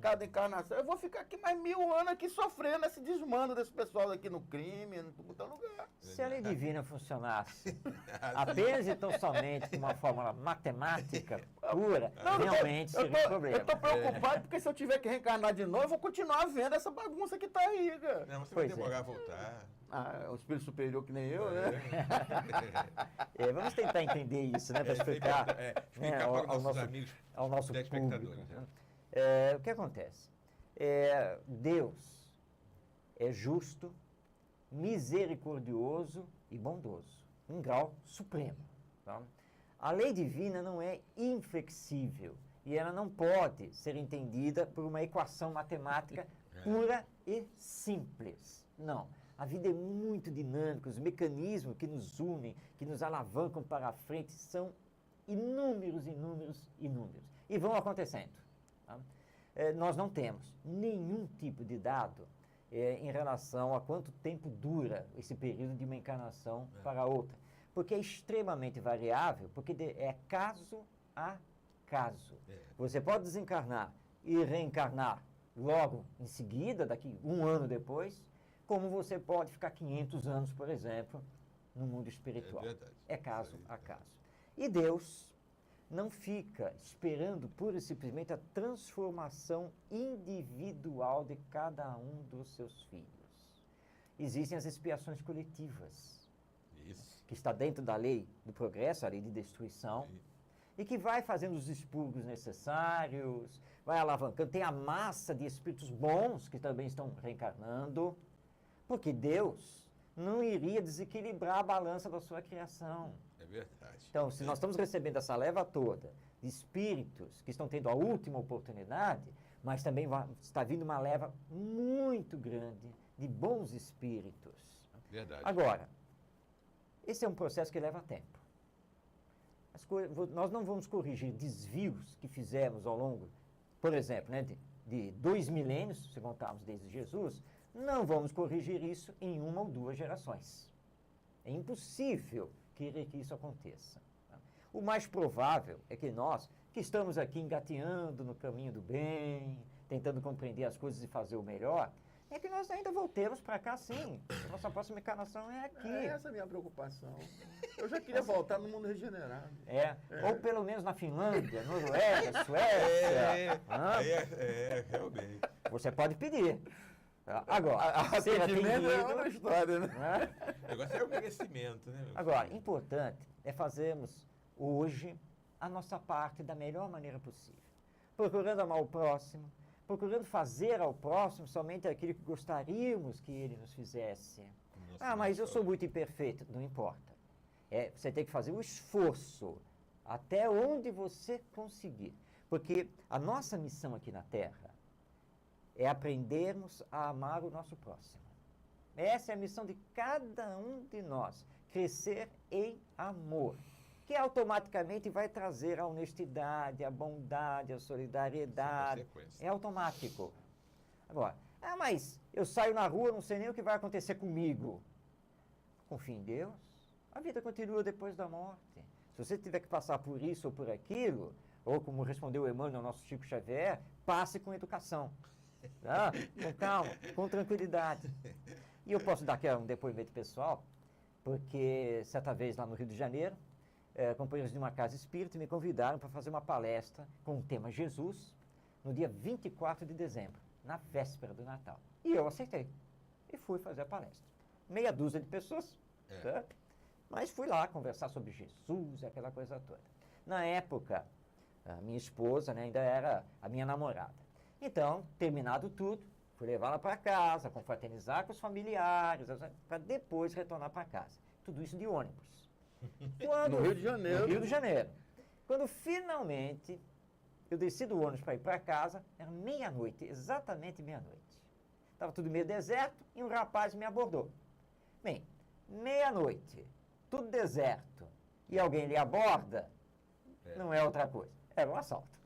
cada encarnação. Eu vou ficar aqui mais 1000 anos aqui sofrendo esse desmando desse pessoal aqui no crime, em todo lugar. Se a lei divina funcionasse apenas e tão somente com uma fórmula matemática pura, realmente seria um problema. Eu estou preocupado porque se eu tiver que reencarnar de novo, eu vou continuar vendo essa bagunça que está aí, cara. Não, você vai demorar a voltar. Ah, é um espírito superior que nem eu, né? Vamos tentar entender isso, né? Para explicar, explicar para os nossos amigos, ao nosso telespectadores. público. O que acontece? Deus é justo, misericordioso e bondoso, um grau supremo. Tá? A lei divina não é inflexível e ela não pode ser entendida por uma equação matemática pura e simples. Não. A vida é muito dinâmica, os mecanismos que nos unem, que nos alavancam para a frente são inúmeros, inúmeros, inúmeros. E vão acontecendo. Tá? Nós não temos nenhum tipo de dado em relação a quanto tempo dura esse período de uma encarnação para outra. Porque é extremamente variável, porque é caso a caso. Você pode desencarnar e reencarnar logo em seguida, daqui um ano depois, como você pode ficar 500 anos, por exemplo, no mundo espiritual. É caso a caso. E Deus não fica esperando pura e simplesmente a transformação individual de cada um dos seus filhos. Existem as expiações coletivas, que está dentro da lei do progresso, a lei de destruição, e que vai fazendo os expurgos necessários, vai alavancando. Tem a massa de espíritos bons que também estão reencarnando, porque Deus não iria desequilibrar a balança da sua criação. É verdade. Então, se nós estamos recebendo essa leva toda de espíritos que estão tendo a última oportunidade, mas também está vindo uma leva muito grande de bons espíritos. Verdade. Agora, esse é um processo que leva tempo. Nós não vamos corrigir desvios que fizemos ao longo, por exemplo, né, de 2 milênios, se contarmos desde Jesus, não vamos corrigir isso em 1 ou 2 gerações. É impossível que isso aconteça. Tá? O mais provável é que nós, que estamos aqui engateando no caminho do bem, tentando compreender as coisas e fazer o melhor, é que nós ainda voltemos para cá, sim. Nossa próxima encarnação é aqui. Essa é a minha preocupação. Eu já queria voltar no mundo regenerado. Ou pelo menos na Finlândia, Noruega, Suécia. Realmente. Você pode pedir. Agora, ser atendido é outra história, né? O negócio é o merecimento, né? Agora, importante é fazermos hoje a nossa parte da melhor maneira possível. Procurando amar o próximo, procurando fazer ao próximo somente aquilo que gostaríamos que ele nos fizesse. Mas eu sou muito imperfeito. Não importa. Você tem que fazer o esforço até onde você conseguir. Porque a nossa missão aqui na Terra é aprendermos a amar o nosso próximo. Essa é a missão de cada um de nós. Crescer em amor. Que automaticamente vai trazer a honestidade, a bondade, a solidariedade. É automático. Agora, mas eu saio na rua, não sei nem o que vai acontecer comigo. Confie em Deus. A vida continua depois da morte. Se você tiver que passar por isso ou por aquilo, ou como respondeu o Emmanuel, nosso Chico Xavier, passe com educação. Tá? Com calma, com tranquilidade. E eu posso dar aqui um depoimento pessoal, porque certa vez lá no Rio de Janeiro, companheiros de uma casa espírita me convidaram para fazer uma palestra com o tema Jesus, no dia 24 de dezembro, na véspera do Natal. E eu aceitei. E fui fazer a palestra. Meia dúzia de pessoas, tá? Mas fui lá conversar sobre Jesus, aquela coisa toda. Na época, a minha esposa, né, ainda era a minha namorada. Então, terminado tudo, fui levá-la para casa, confraternizar com os familiares, para depois retornar para casa. Tudo isso de ônibus. No Rio de Janeiro. No Rio de Janeiro. Quando finalmente eu desci do ônibus para ir para casa, era meia-noite, exatamente meia-noite. Estava tudo meio deserto e um rapaz me abordou. Bem, meia-noite, tudo deserto, e alguém lhe aborda, não é outra coisa. Era um assalto.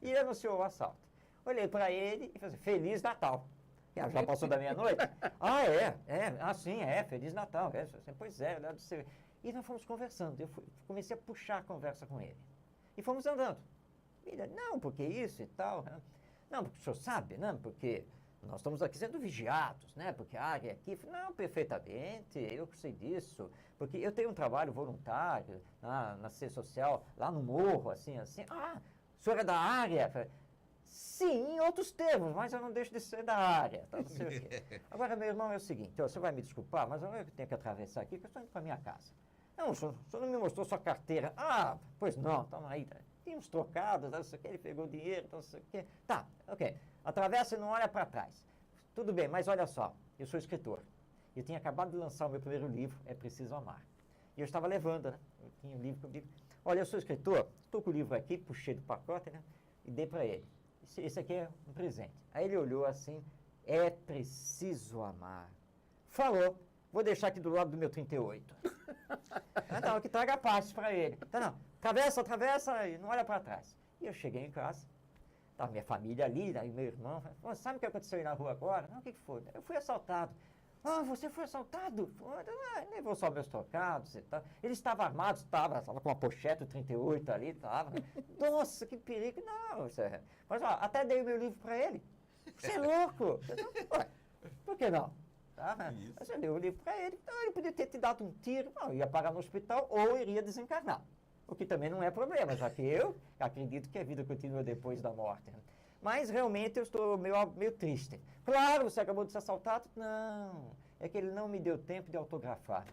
E anunciou o assalto. Olhei para ele e falei, Feliz Natal. Já passou da meia-noite? Sim, Feliz Natal. Pois é, lá do seu... E nós fomos conversando. Comecei a puxar a conversa com ele. E fomos andando. Ele, não, porque isso e tal. Não, porque o senhor sabe, não, porque nós estamos aqui sendo vigiados, né? Porque a área aqui... Não, perfeitamente, eu sei disso. Porque eu tenho um trabalho voluntário na assistência social, lá no morro, assim. O senhor é da área? Sim, em outros termos, mas eu não deixo de ser da área. Tá, não sei o quê. Agora, meu irmão, é o seguinte, você vai me desculpar, mas eu tenho que atravessar aqui, porque eu estou indo para a minha casa. Não, o senhor não me mostrou sua carteira. Pois não, toma aí. Tem uns trocados, não sei o quê, ele pegou dinheiro, não sei o quê. Tá, ok. Atravessa e não olha para trás. Tudo bem, mas olha só, eu sou escritor. Eu tinha acabado de lançar o meu primeiro livro, É Preciso Amar. E eu estava levando, né? Eu tinha um livro comigo. Olha, eu sou escritor, estou com o livro aqui, puxei do pacote, né? E dei para ele. Esse aqui é um presente. Aí ele olhou assim, é preciso amar. Falou, vou deixar aqui do lado do meu 38. Então, que traga paz para ele. Então, não, atravessa e não olha para trás. E eu cheguei em casa, estava minha família ali, aí meu irmão, falou, sabe o que aconteceu aí na rua agora? Não, o que foi? Eu fui assaltado. Você foi assaltado? Levou só meus trocados e tal. Ele estava armado, estava com uma pochete 38 ali, estava. Nossa, que perigo. Não, mas até dei o meu livro para ele. Você é louco? Ué, por que não? Tá? Mas eu dei o livro para ele, então ele podia ter te dado um tiro, ia parar no hospital ou iria desencarnar. O que também não é problema, já que eu acredito que a vida continua depois da morte. Mas realmente eu estou meio triste. Claro, você acabou de ser assaltado? Não, é que ele não me deu tempo de autografar.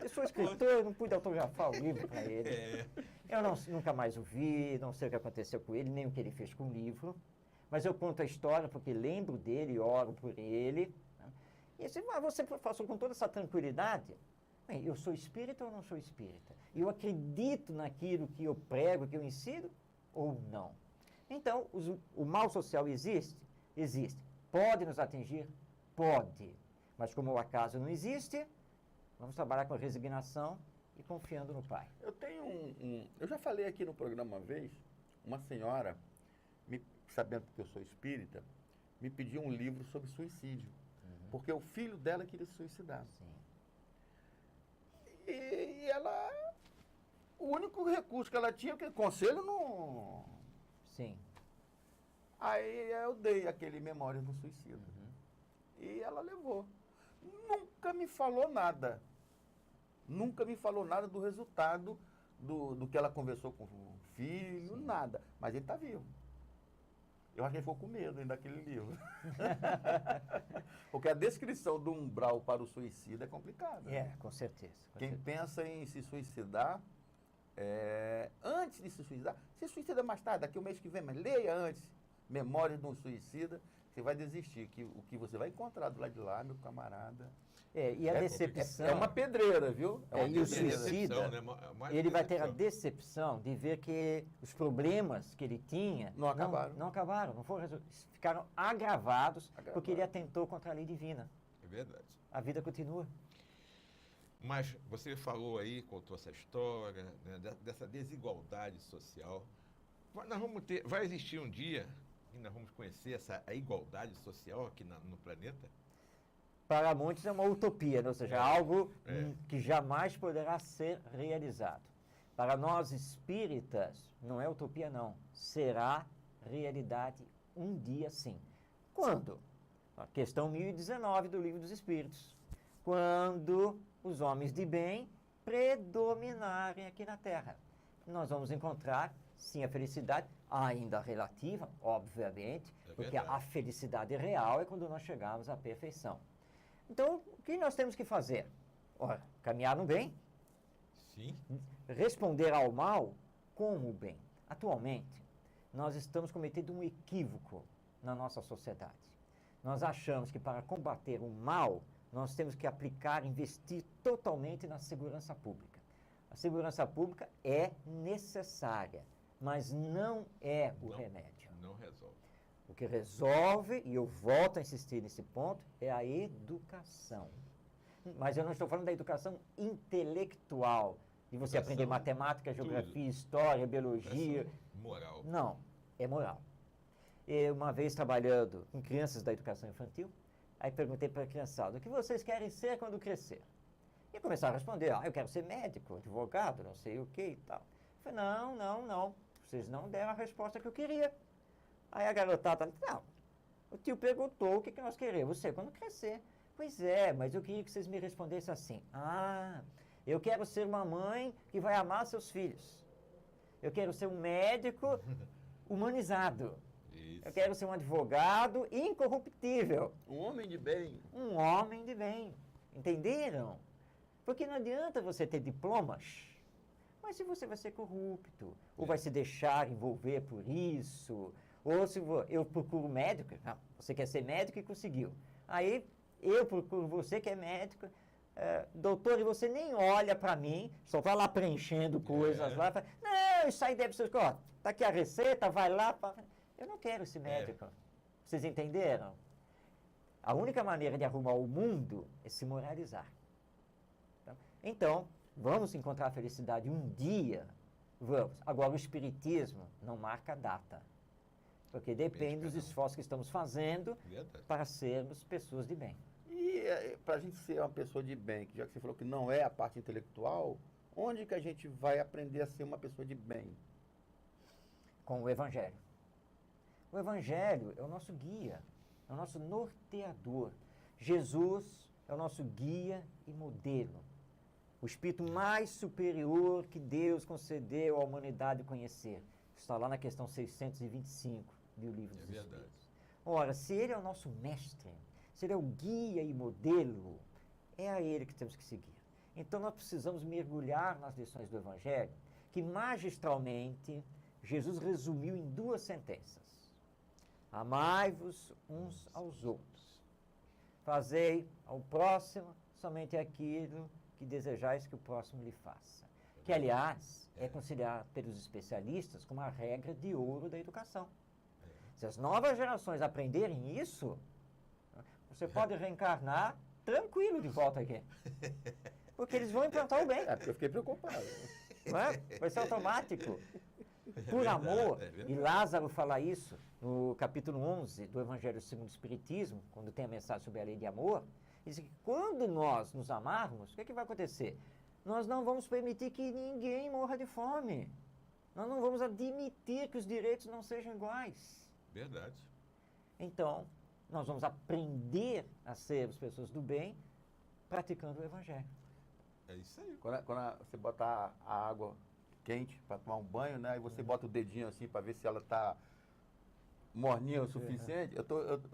Eu sou escritor, eu não pude autografar o livro para ele. Eu nunca mais o vi, não sei o que aconteceu com ele, nem o que ele fez com o livro. Mas eu conto a história porque lembro dele, oro por ele. E assim, você passou com toda essa tranquilidade. Bem, eu sou espírita ou não sou espírita? Eu acredito naquilo que eu prego, que eu ensino ou não? Então, o mal social existe? Existe. Pode nos atingir? Pode. Mas como o acaso não existe, vamos trabalhar com resignação e confiando no Pai. Eu tenho eu já falei aqui no programa uma vez, uma senhora, sabendo que eu sou espírita, me pediu um livro sobre suicídio. Porque o filho dela queria se suicidar. Sim. E ela... O único recurso que ela tinha, porque conselho não... Sim. Aí eu dei aquele Memórias do Suicídio. E ela levou. Nunca me falou nada. Nunca me falou nada do resultado do que ela conversou com o filho, nada. Mas ele está vivo. Eu acho que ele ficou com medo ainda daquele livro. Porque a descrição do umbral para o suicida é complicada. Com certeza. Quem pensa em se suicidar, antes de se suicida mais tarde, daqui o mês que vem, mas leia antes Memórias de um Suicida, você vai desistir, que o que você vai encontrar do lado de lá, meu camarada... E a decepção... É uma pedreira, viu? E o suicida, né? Ele vai ter a decepção de ver que os problemas que ele tinha... Não acabaram. Não acabaram, não foram resolvidos. Ficaram agravados porque ele atentou contra a lei divina. É verdade. A vida continua. Mas você falou aí, contou essa história, né, dessa desigualdade social. Vai existir um dia que nós vamos conhecer a igualdade social aqui no planeta? Para muitos é uma utopia, né? Ou seja, algo que jamais poderá ser realizado. Para nós espíritas, não é utopia não, será realidade um dia sim. Quando? A questão 1019 do Livro dos Espíritos. Quando os homens de bem predominarem aqui na Terra. Nós vamos encontrar, sim, a felicidade, ainda relativa, obviamente, porque a felicidade real é quando nós chegarmos à perfeição. Então, o que nós temos que fazer? Ora, caminhar no bem. Sim. Responder ao mal com o bem. Atualmente, nós estamos cometendo um equívoco na nossa sociedade. Nós achamos que para combater o mal, nós temos que investir totalmente na segurança pública. A segurança pública é necessária, mas não é o remédio. Não resolve. O que resolve, e eu volto a insistir nesse ponto, é a educação. Mas eu não estou falando da educação intelectual, de você aprender matemática, geografia, história, biologia. Moral. Não, é moral. Eu, uma vez trabalhando com crianças da educação infantil, aí perguntei para a criançada, o que vocês querem ser quando crescer? E começaram a responder, eu quero ser médico, advogado, não sei o que e tal. Eu falei, não, vocês não deram a resposta que eu queria. Aí a garotada, não, o tio perguntou o que nós queremos ser quando crescer. Pois é, mas eu queria que vocês me respondessem assim, eu quero ser uma mãe que vai amar seus filhos. Eu quero ser um médico humanizado. Isso. Eu quero ser um advogado incorruptível. Um homem de bem. Um homem de bem. Entenderam? Porque não adianta você ter diplomas, mas se você vai ser corrupto, ou vai se deixar envolver por isso, ou se eu procuro médico, você quer ser médico e conseguiu. Aí eu procuro você que é médico, doutor, e você nem olha para mim, só vai lá preenchendo coisas lá. Fala, não, isso aí deve ser... Ó, tá aqui a receita, vai lá. Eu não quero esse médico. Vocês entenderam? A única maneira de arrumar o mundo é se moralizar. Então, vamos encontrar a felicidade um dia? Vamos. Agora, o espiritismo não marca data. Porque depende dos esforços que estamos fazendo para sermos pessoas de bem. E para a gente ser uma pessoa de bem, já que você falou que não é a parte intelectual, onde que a gente vai aprender a ser uma pessoa de bem? Com o Evangelho. O Evangelho é o nosso guia, é o nosso norteador. Jesus é o nosso guia e modelo. O espírito mais superior que Deus concedeu à humanidade conhecer. Está lá na questão 625 do Livro dos Espíritos. Ora, se ele é o nosso mestre, se ele é o guia e modelo, é a ele que temos que seguir. Então nós precisamos mergulhar nas lições do Evangelho, que magistralmente Jesus resumiu em 2 sentenças. Amai-vos uns aos outros. Fazei ao próximo somente aquilo que desejais que o próximo lhe faça. Que, aliás, é considerado pelos especialistas como a regra de ouro da educação. Se as novas gerações aprenderem isso, você pode reencarnar tranquilo de volta aqui. Porque eles vão implantar o bem. Porque eu fiquei preocupado. Não é? Vai ser automático. Por amor, e Lázaro fala isso no capítulo 11 do Evangelho segundo o Espiritismo, quando tem a mensagem sobre a lei de amor, diz que quando nós nos amarmos, o que vai acontecer? Nós não vamos permitir que ninguém morra de fome. Nós não vamos admitir que os direitos não sejam iguais. Verdade. Então, nós vamos aprender a ser as pessoas do bem praticando o Evangelho. É isso aí. Quando você botar a água quente para tomar um banho, né? E você bota o dedinho assim para ver se ela está morninha o suficiente, eu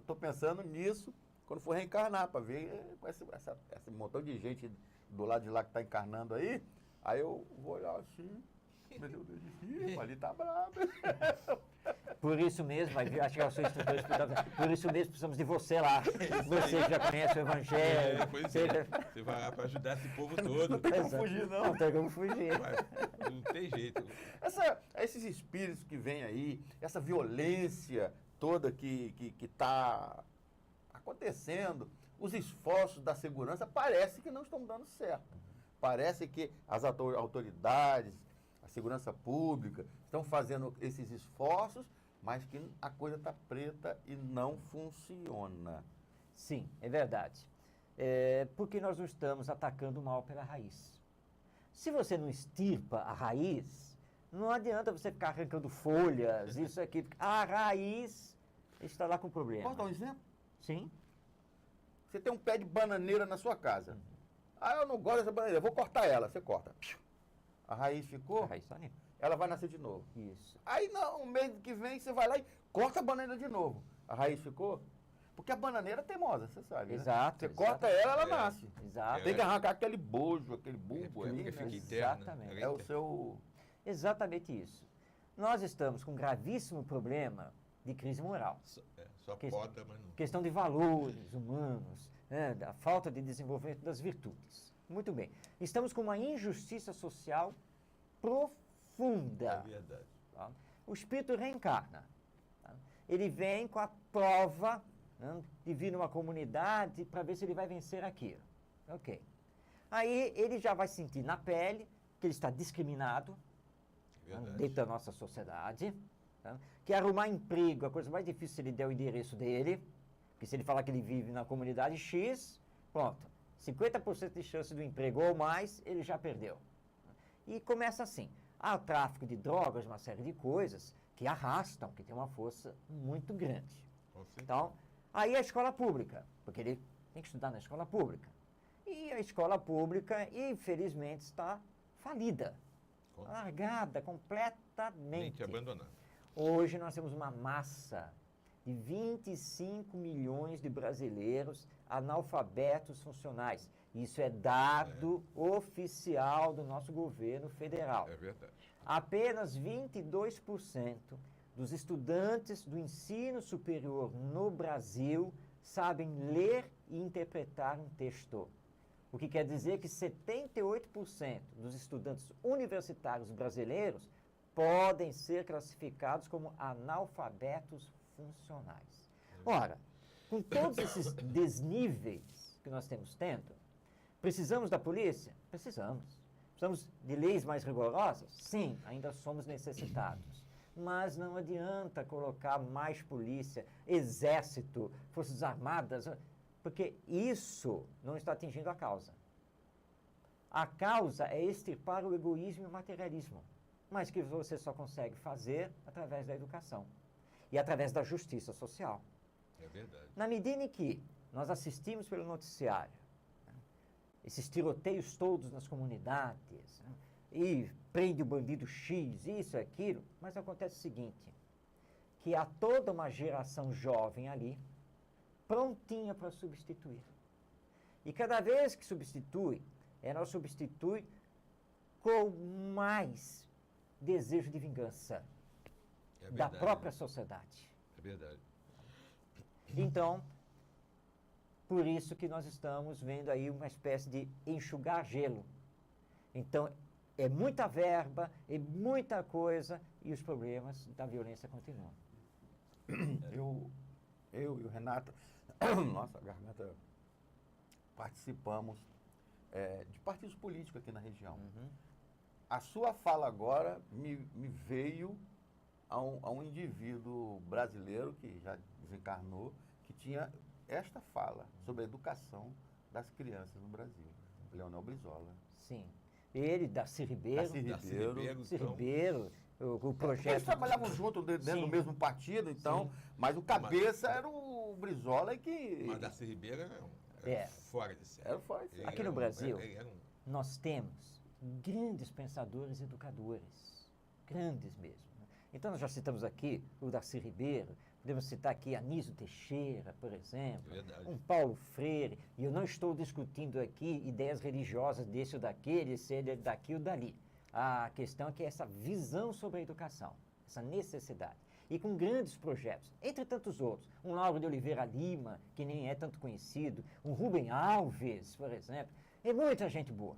tô pensando nisso quando for reencarnar, para ver com esse montão de gente do lado de lá que está encarnando aí. Aí eu vou olhar assim, meu Deus, ali tá bravo. Por isso mesmo, acho que é o seu instrutor espiritual, por isso mesmo precisamos de você lá. Você que já conhece o Evangelho. Você vai lá para ajudar esse povo todo. Não tem como fugir, não. Não tem como fugir. Não tem jeito. Esses espíritos que vêm aí, essa violência toda que está acontecendo, os esforços da segurança parece que não estão dando certo. Parece que as autoridades, a segurança pública, estão fazendo esses esforços, mas que a coisa está preta e não funciona. Sim, é verdade. Porque nós não estamos atacando o mal pela raiz. Se você não extirpa a raiz, não adianta você ficar arrancando folhas, isso aqui. A raiz está lá com problema. Posso dar um exemplo? Sim. Você tem um pé de bananeira na sua casa. Eu não gosto dessa bananeira, vou cortar ela. Você corta. A raiz ficou? A raiz está ali. Ela vai nascer de novo. Isso. Aí, no mês que vem, você vai lá e corta a bananeira de novo. A raiz ficou? Porque a bananeira é teimosa, você sabe. Exato. Né? Você corta ela nasce. Exato. Tem que arrancar aquele bojo, aquele bulbo ali. Porque fica Né? interno. Exatamente. É o seu... Exatamente isso. Nós estamos com um gravíssimo problema de crise moral. Só poda, mas não. Questão de valores humanos, né, da falta de desenvolvimento das virtudes. Muito bem. Estamos com uma injustiça social profunda. É verdade. Tá? O espírito reencarna. Tá? Ele vem com a prova, né, de vir numa comunidade para ver se ele vai vencer aquilo. Ok. Aí ele já vai sentir na pele que ele está discriminado, dentro da nossa sociedade, tá? Que arrumar emprego, a coisa mais difícil se ele der o endereço dele, porque se ele falar que ele vive na comunidade X, pronto, 50% de chance do emprego ou mais, ele já perdeu. E começa assim, há o tráfico de drogas, uma série de coisas que arrastam, que tem uma força muito grande. Então, aí a escola pública, porque ele tem que estudar na escola pública. E a escola pública, infelizmente, está falida. Largada completamente. Abandonada. Hoje nós temos uma massa de 25 milhões de brasileiros analfabetos funcionais. Isso é dado oficial do nosso governo federal. É verdade. Apenas 22% dos estudantes do ensino superior no Brasil sabem ler e interpretar um texto. O que quer dizer que 78% dos estudantes universitários brasileiros podem ser classificados como analfabetos funcionais. Ora, com todos esses desníveis que nós temos tendo, precisamos da polícia? Precisamos. Precisamos de leis mais rigorosas? Sim, ainda somos necessitados. Mas não adianta colocar mais polícia, exército, forças armadas, porque isso não está atingindo a causa. A causa é extirpar o egoísmo e o materialismo, mas que você só consegue fazer através da educação e através da justiça social. É verdade. Na medida em que nós assistimos pelo noticiário, né, esses tiroteios todos nas comunidades, né, e prende o bandido X, isso e aquilo, mas acontece o seguinte, que há toda uma geração jovem ali, prontinha para substituir. E cada vez que substitui, ela substitui com mais desejo de vingança da própria sociedade. É verdade. Então, por isso que nós estamos vendo aí uma espécie de enxugar gelo. Então, é muita verba, é muita coisa, e os problemas da violência continuam. Eu e o Renato, nossa garganta, participamos de partidos políticos aqui na região. A sua fala agora me veio a um indivíduo brasileiro que já desencarnou, que tinha esta fala sobre a educação das crianças no Brasil. Leonel Brizola. Sim. Ele, Darcy Ribeiro. Darcy Ribeiro, o projeto... Eles trabalhavam juntos dentro do mesmo partido, então, mas o cabeça era o Brizola e que... Mas Darcy Ribeiro era fora de série. Era fora de série. Aqui no Brasil, nós temos grandes pensadores e educadores. Grandes mesmo. Então, nós já citamos aqui o Darcy Ribeiro, Podemos citar aqui Anísio Teixeira, por exemplo, Verdade. um Paulo Freire, e eu não estou discutindo aqui ideias religiosas desse ou daquele, se ele é daqui ou dali. A questão é que é essa visão sobre a educação, essa necessidade. E com grandes projetos, entre tantos outros. Um Lauro de Oliveira Lima, que nem é tanto conhecido, um Rubem Alves, por exemplo. É muita gente boa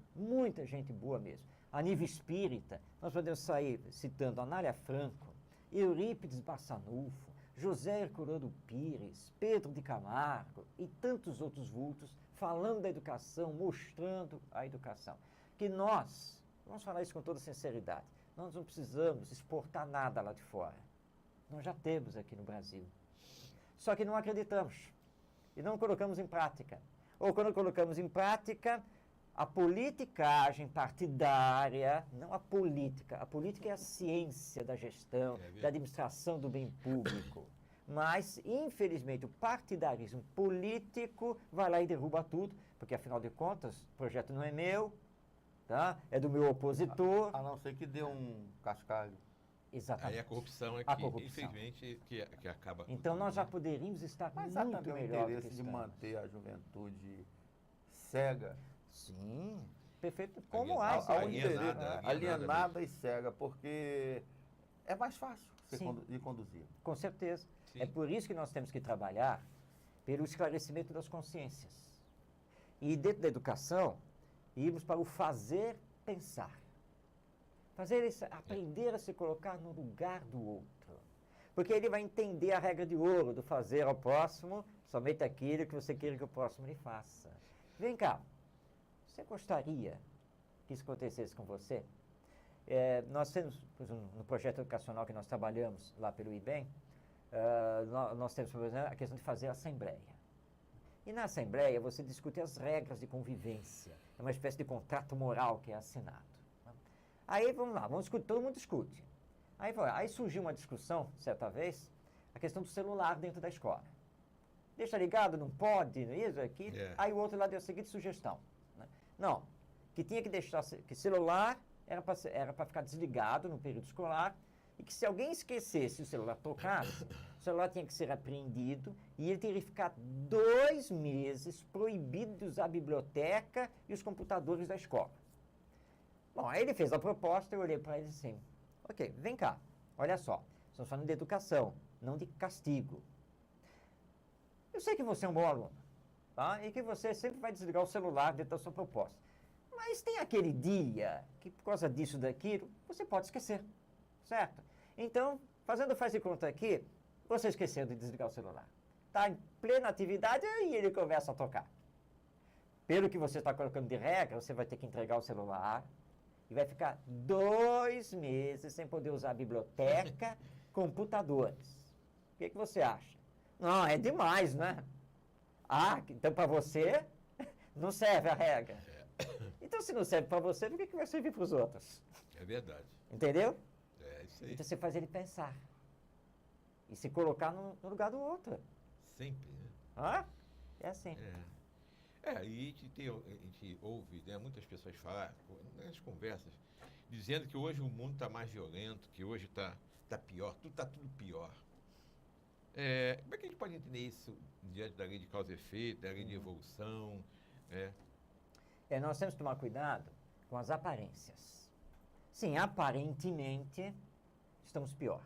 mesmo. A nível espírita, nós podemos sair citando Anália Franco, Eurípides Barçanufo, José Herculano Pires, Pedro de Camargo e tantos outros vultos falando da educação, mostrando a educação. Que nós, vamos falar isso com toda sinceridade, nós não precisamos exportar nada lá de fora. Nós já temos aqui no Brasil. Só que não acreditamos e não colocamos em prática. Ou quando colocamos em prática, a politicagem partidária, não a política é a ciência da gestão, da administração do bem público. Mas, infelizmente, o partidarismo político vai lá e derruba tudo, porque, afinal de contas, o projeto não é meu, tá? É do meu opositor. A não ser que dê um cascalho. Exatamente. Aí a corrupção é que, infelizmente, que acaba... Então, nós já poderíamos estar muito melhor do que o interesse de manter a juventude cega. Sim, perfeito. Como há alienada e cega, porque é mais fácil de conduzir. Com certeza. Sim. É por isso que nós temos que trabalhar pelo esclarecimento das consciências. E dentro da educação, irmos para o fazer pensar. Aprender a se colocar no lugar do outro. Porque ele vai entender a regra de ouro do fazer ao próximo somente aquilo que você queira que o próximo lhe faça. Vem cá, você gostaria que isso acontecesse com você? Nós temos, no projeto educacional que nós trabalhamos lá pelo IBEM, nós temos, por exemplo, a questão de fazer assembleia. E na assembleia você discute as regras de convivência. É uma espécie de contrato moral que é assinado. Aí vamos lá, todo mundo discute. Aí surgiu uma discussão, certa vez, a questão do celular dentro da escola. Deixa ligado, não pode, isso, aqui. Aí o outro lá deu a seguinte sugestão. Né? Não, que tinha que deixar, que celular era para ficar desligado no período escolar e que se alguém esquecesse o celular tocasse, o celular tinha que ser apreendido e ele teria que ficar 2 meses proibido de usar a biblioteca e os computadores da escola. Bom, aí ele fez a proposta e eu olhei para ele assim, ok, vem cá, olha só, estamos falando de educação, não de castigo. Eu sei que você é um bom aluno, tá? E que você sempre vai desligar o celular dentro da sua proposta. Mas tem aquele dia que, por causa disso daquilo, você pode esquecer, certo? Então, faz de conta aqui, você esqueceu de desligar o celular. Está em plena atividade e ele começa a tocar. Pelo que você está colocando de regra, você vai ter que entregar o celular e vai ficar 2 meses sem poder usar a biblioteca, computadores. O que você acha? Não, é demais, né? Então para você não serve a regra. Então se não serve para você, por que vai servir para os outros? É verdade. Entendeu? É isso aí. Então você faz ele pensar. E se colocar no lugar do outro. Sempre, né? É assim. E a gente ouve, né, muitas pessoas falar, nas conversas, dizendo que hoje o mundo está mais violento, que hoje está pior, está tudo pior. Como é que a gente pode entender isso diante da lei de causa e efeito, da lei de evolução? Nós temos que tomar cuidado com as aparências. Sim, aparentemente estamos pior,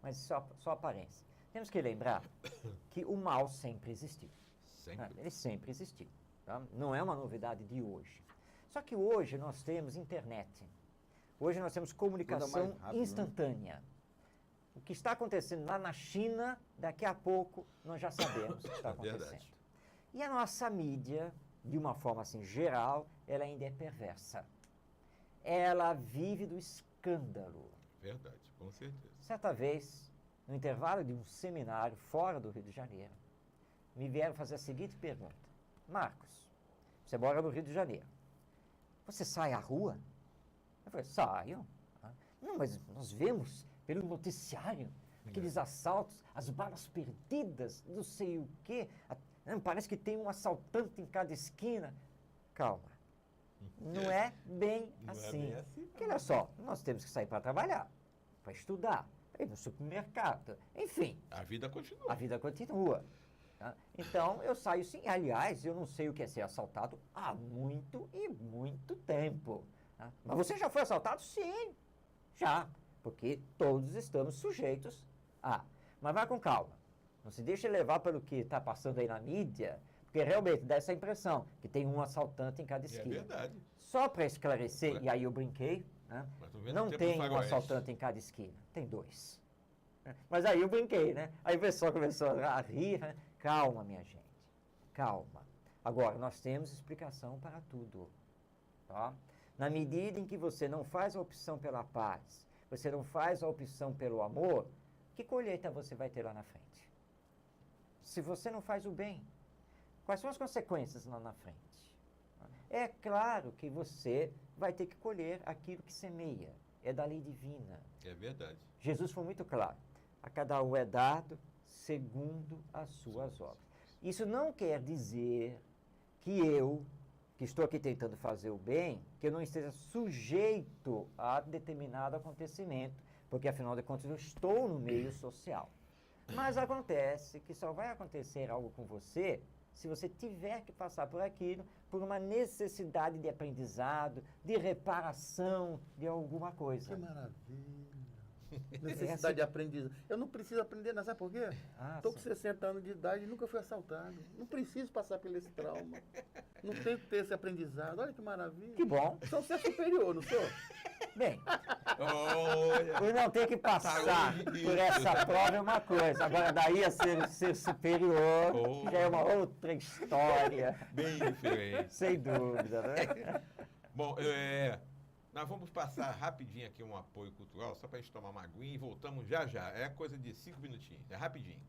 mas só aparência. Temos que lembrar que o mal sempre existiu. Ele sempre existiu. Tá? Não é uma novidade de hoje. Só que hoje nós temos internet. Hoje nós temos comunicação rápido, instantânea. Né? O que está acontecendo lá na China, daqui a pouco nós já sabemos o que está acontecendo. Verdade. E a nossa mídia, de uma forma assim geral, ela ainda é perversa. Ela vive do escândalo. Verdade, com certeza. Certa vez, no intervalo de um seminário fora do Rio de Janeiro, me vieram fazer a seguinte pergunta. Marcos, você mora no Rio de Janeiro. Você sai à rua? Eu falei, saio. Não, mas nós vemos pelo noticiário aqueles assaltos, as balas perdidas, não sei o quê. Parece que tem um assaltante em cada esquina. Calma. Não é bem assim. Porque olha só, nós temos que sair para trabalhar, para estudar, ir no supermercado, enfim. A vida continua. A vida continua. Tá? Então, eu saio sim. Aliás, eu não sei o que é ser assaltado há muito e muito tempo. Tá? Mas você já foi assaltado? Sim, já. Porque todos estamos sujeitos a. Mas vai com calma. Não se deixe levar pelo que está passando aí na mídia, porque realmente dá essa impressão que tem um assaltante em cada esquina. É verdade. Só para esclarecer, e aí eu brinquei, né? Não tem um assaltante em cada esquina, tem 2. Mas aí eu brinquei, né? Aí o pessoal começou a rir, né? Calma, minha gente, calma. Agora, nós temos explicação para tudo, tá? Na medida em que você não faz a opção pela paz, você não faz a opção pelo amor, que colheita você vai ter lá na frente? Se você não faz o bem, quais são as consequências lá na frente? É claro que você vai ter que colher aquilo que semeia. É da lei divina. É verdade. Jesus foi muito claro. A cada um é dado segundo as suas obras. Isso não quer dizer que eu, que estou aqui tentando fazer o bem, que eu não esteja sujeito a determinado acontecimento, porque afinal de contas eu estou no meio social. Mas acontece que só vai acontecer algo com você se você tiver que passar por aquilo, por uma necessidade de aprendizado, de reparação de alguma coisa. Que maravilha. Necessidade de aprendizado. Eu não preciso aprender, não sabe por quê? Estou com 60 anos de idade e nunca fui assaltado. Não preciso passar por esse trauma. Não tenho que ter esse aprendizado. Olha que maravilha. Que bom. Eu sou um ser superior, não sou? Bem, Olha. por não ter que passar por essa prova é uma coisa. Agora, daí a ser superior, já é uma outra história. Bem diferente. Sem dúvida, né? Bom, nós vamos passar rapidinho aqui um apoio cultural, só para a gente tomar uma aguinha e voltamos já já. É coisa de 5 minutinhos, é rapidinho.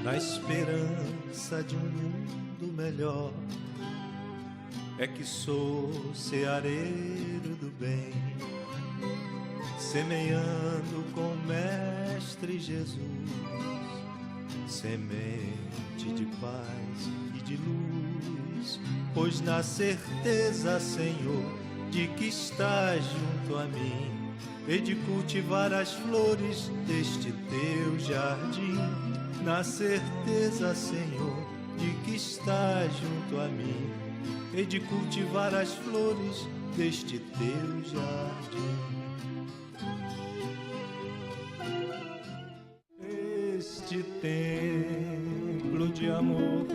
Na esperança de um mundo melhor, é que sou ceareiro do bem, semeando com o Mestre Jesus, semente de paz e de luz, pois na certeza, Senhor, de que estás junto a mim, e de cultivar as flores deste teu jardim. Na certeza, Senhor, de que estás junto a mim, e de cultivar as flores deste teu jardim. Este templo de amor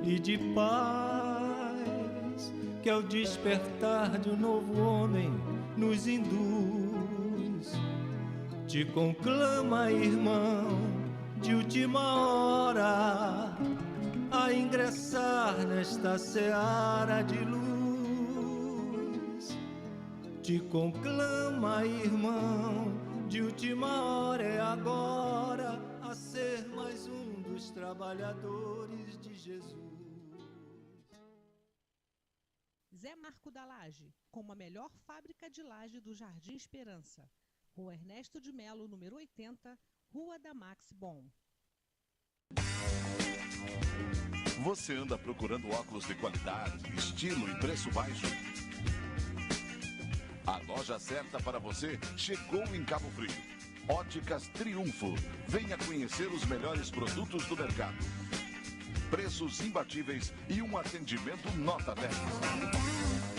e de paz, que ao despertar de um novo homem nos induz, te conclama, irmão, de última hora, a ingressar nesta seara de luz. Te conclama, irmão, de última hora, é agora, a ser mais um dos trabalhadores de Jesus. Zé Marco da Laje, como a melhor fábrica de laje do Jardim Esperança. Rua Ernesto de Melo, número 80, Rua da Max Bom. Você anda procurando óculos de qualidade, estilo e preço baixo? A loja certa para você chegou em Cabo Frio. Óticas Triunfo. Venha conhecer os melhores produtos do mercado. Preços imbatíveis e um atendimento nota 10.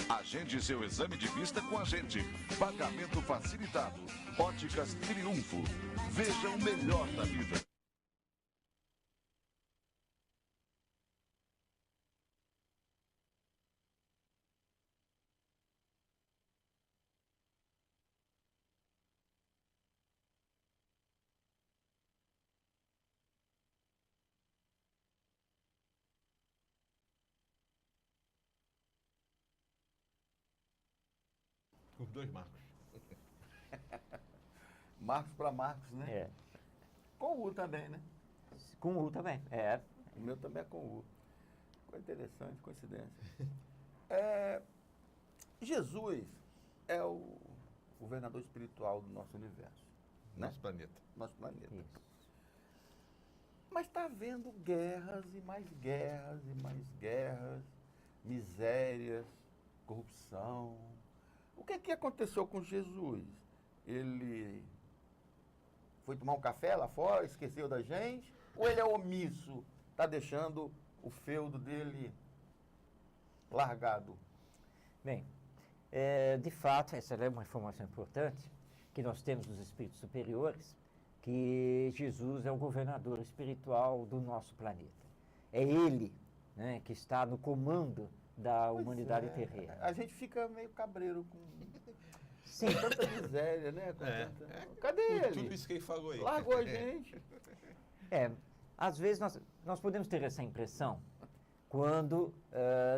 Agende seu exame de vista com a gente. Pagamento facilitado. Óticas Triunfo. Veja o melhor da vida. Os dois marcos. Marcos para Marcos, né? É. Com U também, né? Com U também, é. O meu também é com U. Ficou interessante, coincidência. Jesus é o governador espiritual do nosso universo. Né? Nosso planeta. Nosso planeta. Isso. Mas está havendo guerras e mais guerras e mais guerras, misérias, corrupção. O que aconteceu com Jesus? Ele foi tomar um café lá fora, esqueceu da gente? Ou ele é omisso, está deixando o feudo dele largado? Bem, de fato, essa é uma informação importante que nós temos dos espíritos superiores, que Jesus é o governador espiritual do nosso planeta. É ele, né, que está no comando da humanidade terrena. A gente fica meio cabreiro com Sim. tanta miséria, né? Cadê ele? Tudo isso que ele falou aí. Largou a gente. Às vezes nós podemos ter essa impressão quando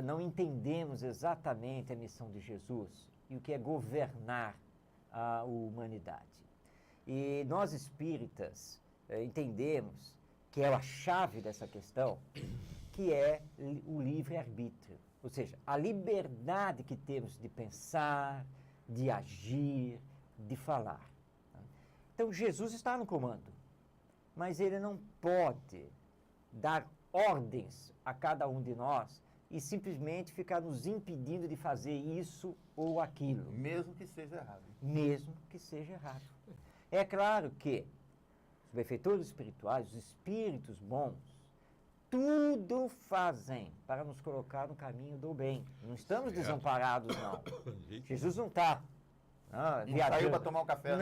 não entendemos exatamente a missão de Jesus e o que é governar a humanidade. E nós espíritas entendemos que é a chave dessa questão, que é o livre-arbítrio. Ou seja, a liberdade que temos de pensar, de agir, de falar. Então, Jesus está no comando, mas ele não pode dar ordens a cada um de nós e simplesmente ficar nos impedindo de fazer isso ou aquilo. Mesmo que seja errado. Mesmo que seja errado. É claro que os benfeitores espirituais, os espíritos bons, tudo fazem para nos colocar no caminho do bem. Não estamos desamparados, não. Jesus não está viajando. Saiu para tomar um café,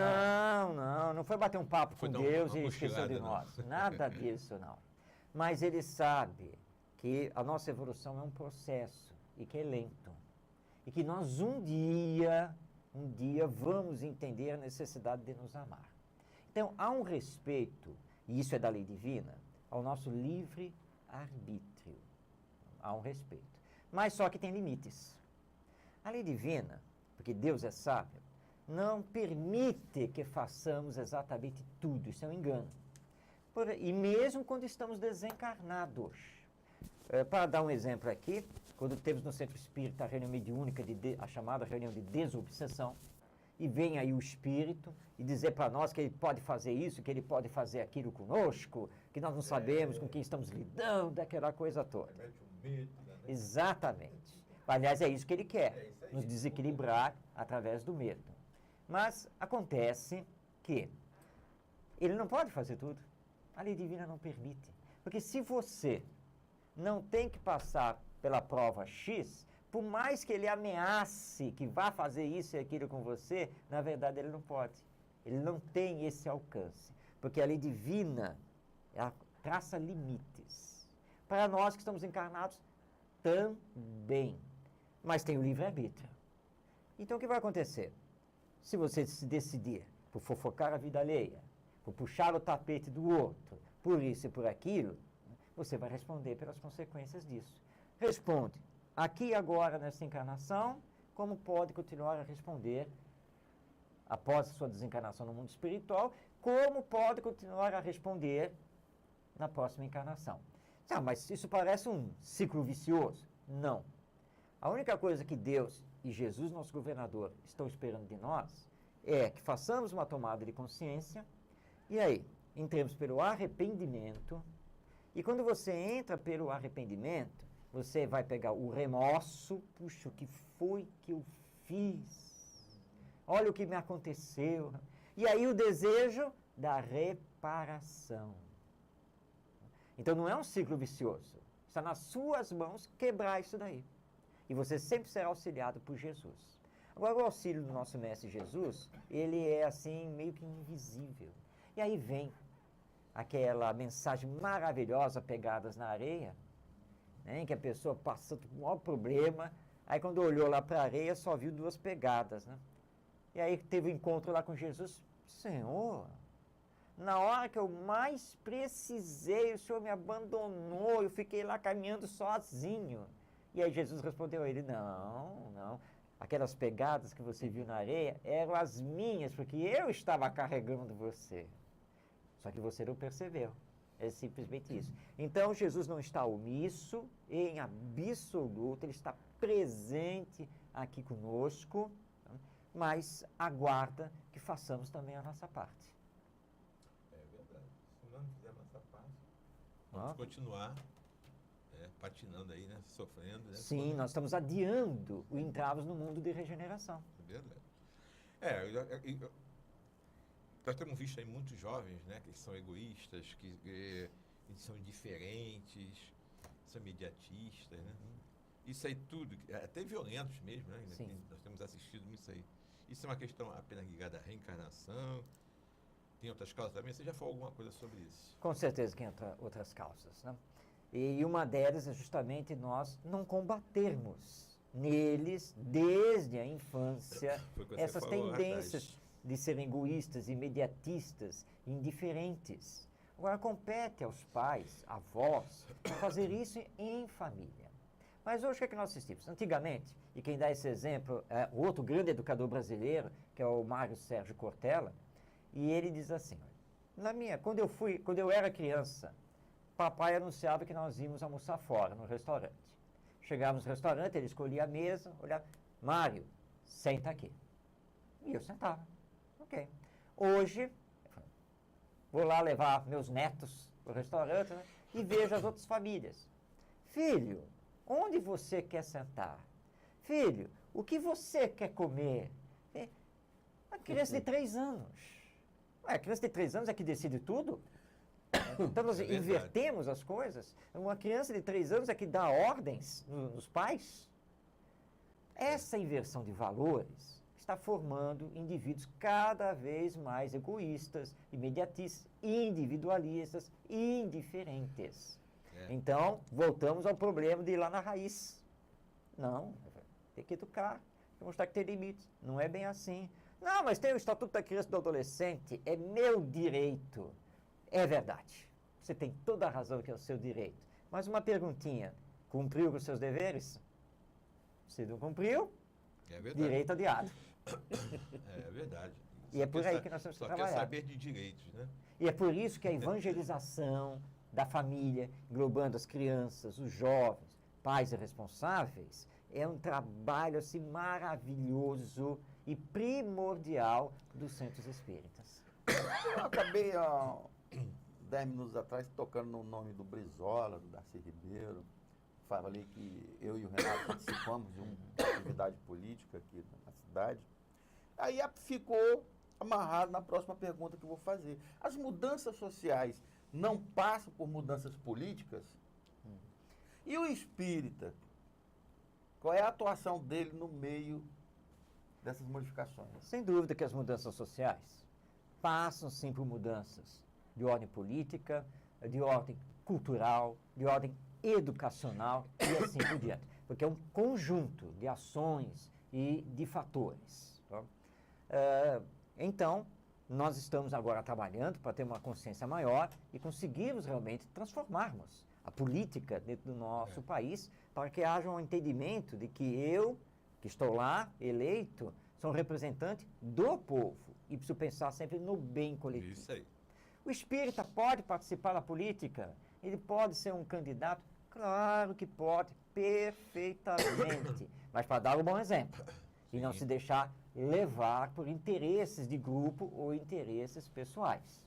não foi bater um papo com Deus e esqueceu de não. nós. Nada disso, não. Mas ele sabe que a nossa evolução é um processo e que é lento. E que nós um dia vamos entender a necessidade de nos amar. Então, há um respeito, e isso é da lei divina, ao nosso livre-arbítrio. Há um respeito. Mas só que tem limites. A lei divina, porque Deus é sábio, não permite que façamos exatamente tudo. Isso é um engano. E mesmo quando estamos desencarnados. Para dar um exemplo aqui, quando temos no Centro Espírita a reunião mediúnica, a chamada reunião de desobsessão, e vem aí o Espírito e dizer para nós que ele pode fazer isso, que ele pode fazer aquilo conosco, que nós não sabemos com quem estamos lidando, aquela coisa toda. Exatamente. Aliás, é isso que ele quer, nos desequilibrar através do medo. Mas acontece que ele não pode fazer tudo. A lei divina não permite. Porque se você não tem que passar pela prova X, por mais que ele ameace que vá fazer isso e aquilo com você, na verdade ele não pode. Ele não tem esse alcance. Porque a lei divina, ela traça limites. Para nós que estamos encarnados, também. Mas tem o livre-arbítrio. Então o que vai acontecer? Se você se decidir por fofocar a vida alheia, por puxar o tapete do outro, por isso e por aquilo, você vai responder pelas consequências disso. Responde aqui e agora nessa encarnação, como pode continuar a responder após a sua desencarnação no mundo espiritual, como pode continuar a responder na próxima encarnação. Mas isso parece um ciclo vicioso. Não. A única coisa que Deus e Jesus, nosso governador, estão esperando de nós é que façamos uma tomada de consciência e aí entremos pelo arrependimento. E quando você entra pelo arrependimento, você vai pegar o remorso. Puxa, o que foi que eu fiz? Olha o que me aconteceu. E aí o desejo da reparação. Então não é um ciclo vicioso. Está nas suas mãos quebrar isso daí. E você sempre será auxiliado por Jesus. Agora, o auxílio do nosso Mestre Jesus, ele é assim, meio que invisível. E aí vem aquela mensagem maravilhosa, pegadas na areia, né, em que a pessoa passou por um maior problema, aí quando olhou lá para a areia, só viu 2 pegadas, né? E aí teve um encontro lá com Jesus. Senhor, na hora que eu mais precisei, o Senhor me abandonou, eu fiquei lá caminhando sozinho. E aí Jesus respondeu a ele, não. aquelas pegadas que você viu na areia eram as minhas, porque eu estava carregando você. Só que você não percebeu. É simplesmente isso. Então, Jesus não está omisso, em absoluto, ele está presente aqui conosco, mas aguarda que façamos também a nossa parte. É verdade. Se nós não fizermos a nossa parte, vamos continuar patinando aí, né? Sofrendo. Né? Sim, nós estamos adiando o entrarmos no mundo de regeneração. É verdade. Nós temos visto aí muitos jovens, né? Que são egoístas, que são indiferentes, são imediatistas, né? Isso aí tudo, até violentos mesmo, né? Nós temos assistido isso aí. Isso é uma questão apenas ligada à reencarnação. Tem outras causas também? Você já falou alguma coisa sobre isso? Com certeza que entra outras causas, né? E uma delas é justamente nós não combatermos neles, desde a infância, essas tendências de serem egoístas, imediatistas, indiferentes. Agora, compete aos pais, avós, fazer isso em família. Mas hoje o que nós assistimos? Antigamente, e quem dá esse exemplo é o outro grande educador brasileiro, que é o Mário Sérgio Cortella, e ele diz assim, quando eu era criança, papai anunciava que nós íamos almoçar fora, no restaurante. Chegávamos no restaurante, ele escolhia a mesa, olhava, Mário, senta aqui. E eu sentava. Ok. Hoje, vou lá levar meus netos para o restaurante, né, e vejo as outras famílias. Filho, onde você quer sentar? Filho, o que você quer comer? Uma criança de 3 anos. A criança de 3 anos é que decide tudo? Então nós invertemos as coisas. Uma criança de 3 anos é que dá ordens nos pais. Essa inversão de valores está formando indivíduos cada vez mais egoístas, imediatistas, individualistas, indiferentes. Então, voltamos ao problema de ir lá na raiz. Não, tem que educar, tem que mostrar que tem limites. Não é bem assim. Não, mas tem o Estatuto da Criança e do Adolescente, é meu direito. É verdade. Você tem toda a razão que é o seu direito. Mas uma perguntinha, cumpriu com os seus deveres? Se não cumpriu, direito adiado. É verdade. E é por aí que nós temos que trabalhar. Só quer saber de direitos, né? E é por isso que a evangelização da família, englobando as crianças, os jovens, pais e responsáveis, é um trabalho assim maravilhoso e primordial dos centros espíritas. Eu acabei, 10 minutos atrás, tocando no nome do Brizola, do Darcy Ribeiro. Falei que eu e o Renato participamos de uma atividade política aqui na cidade. Aí ficou amarrado na próxima pergunta que eu vou fazer. As mudanças sociais não passam por mudanças políticas? E o espírita? Qual é a atuação dele no meio dessas modificações? Sem dúvida que as mudanças sociais passam sim por mudanças de ordem política, de ordem cultural, de ordem educacional e assim por diante. Porque é um conjunto de ações e de fatores. Tá? Então, nós estamos agora trabalhando para ter uma consciência maior e conseguirmos realmente transformarmos a política dentro do nosso país para que haja um entendimento de que eu, que estou lá, eleito, sou um representante do povo e preciso pensar sempre no bem coletivo. Isso aí. O espírita pode participar da política? Ele pode ser um candidato? Claro que pode, perfeitamente. Mas para dar um bom exemplo. E não se deixar levar por interesses de grupo ou interesses pessoais.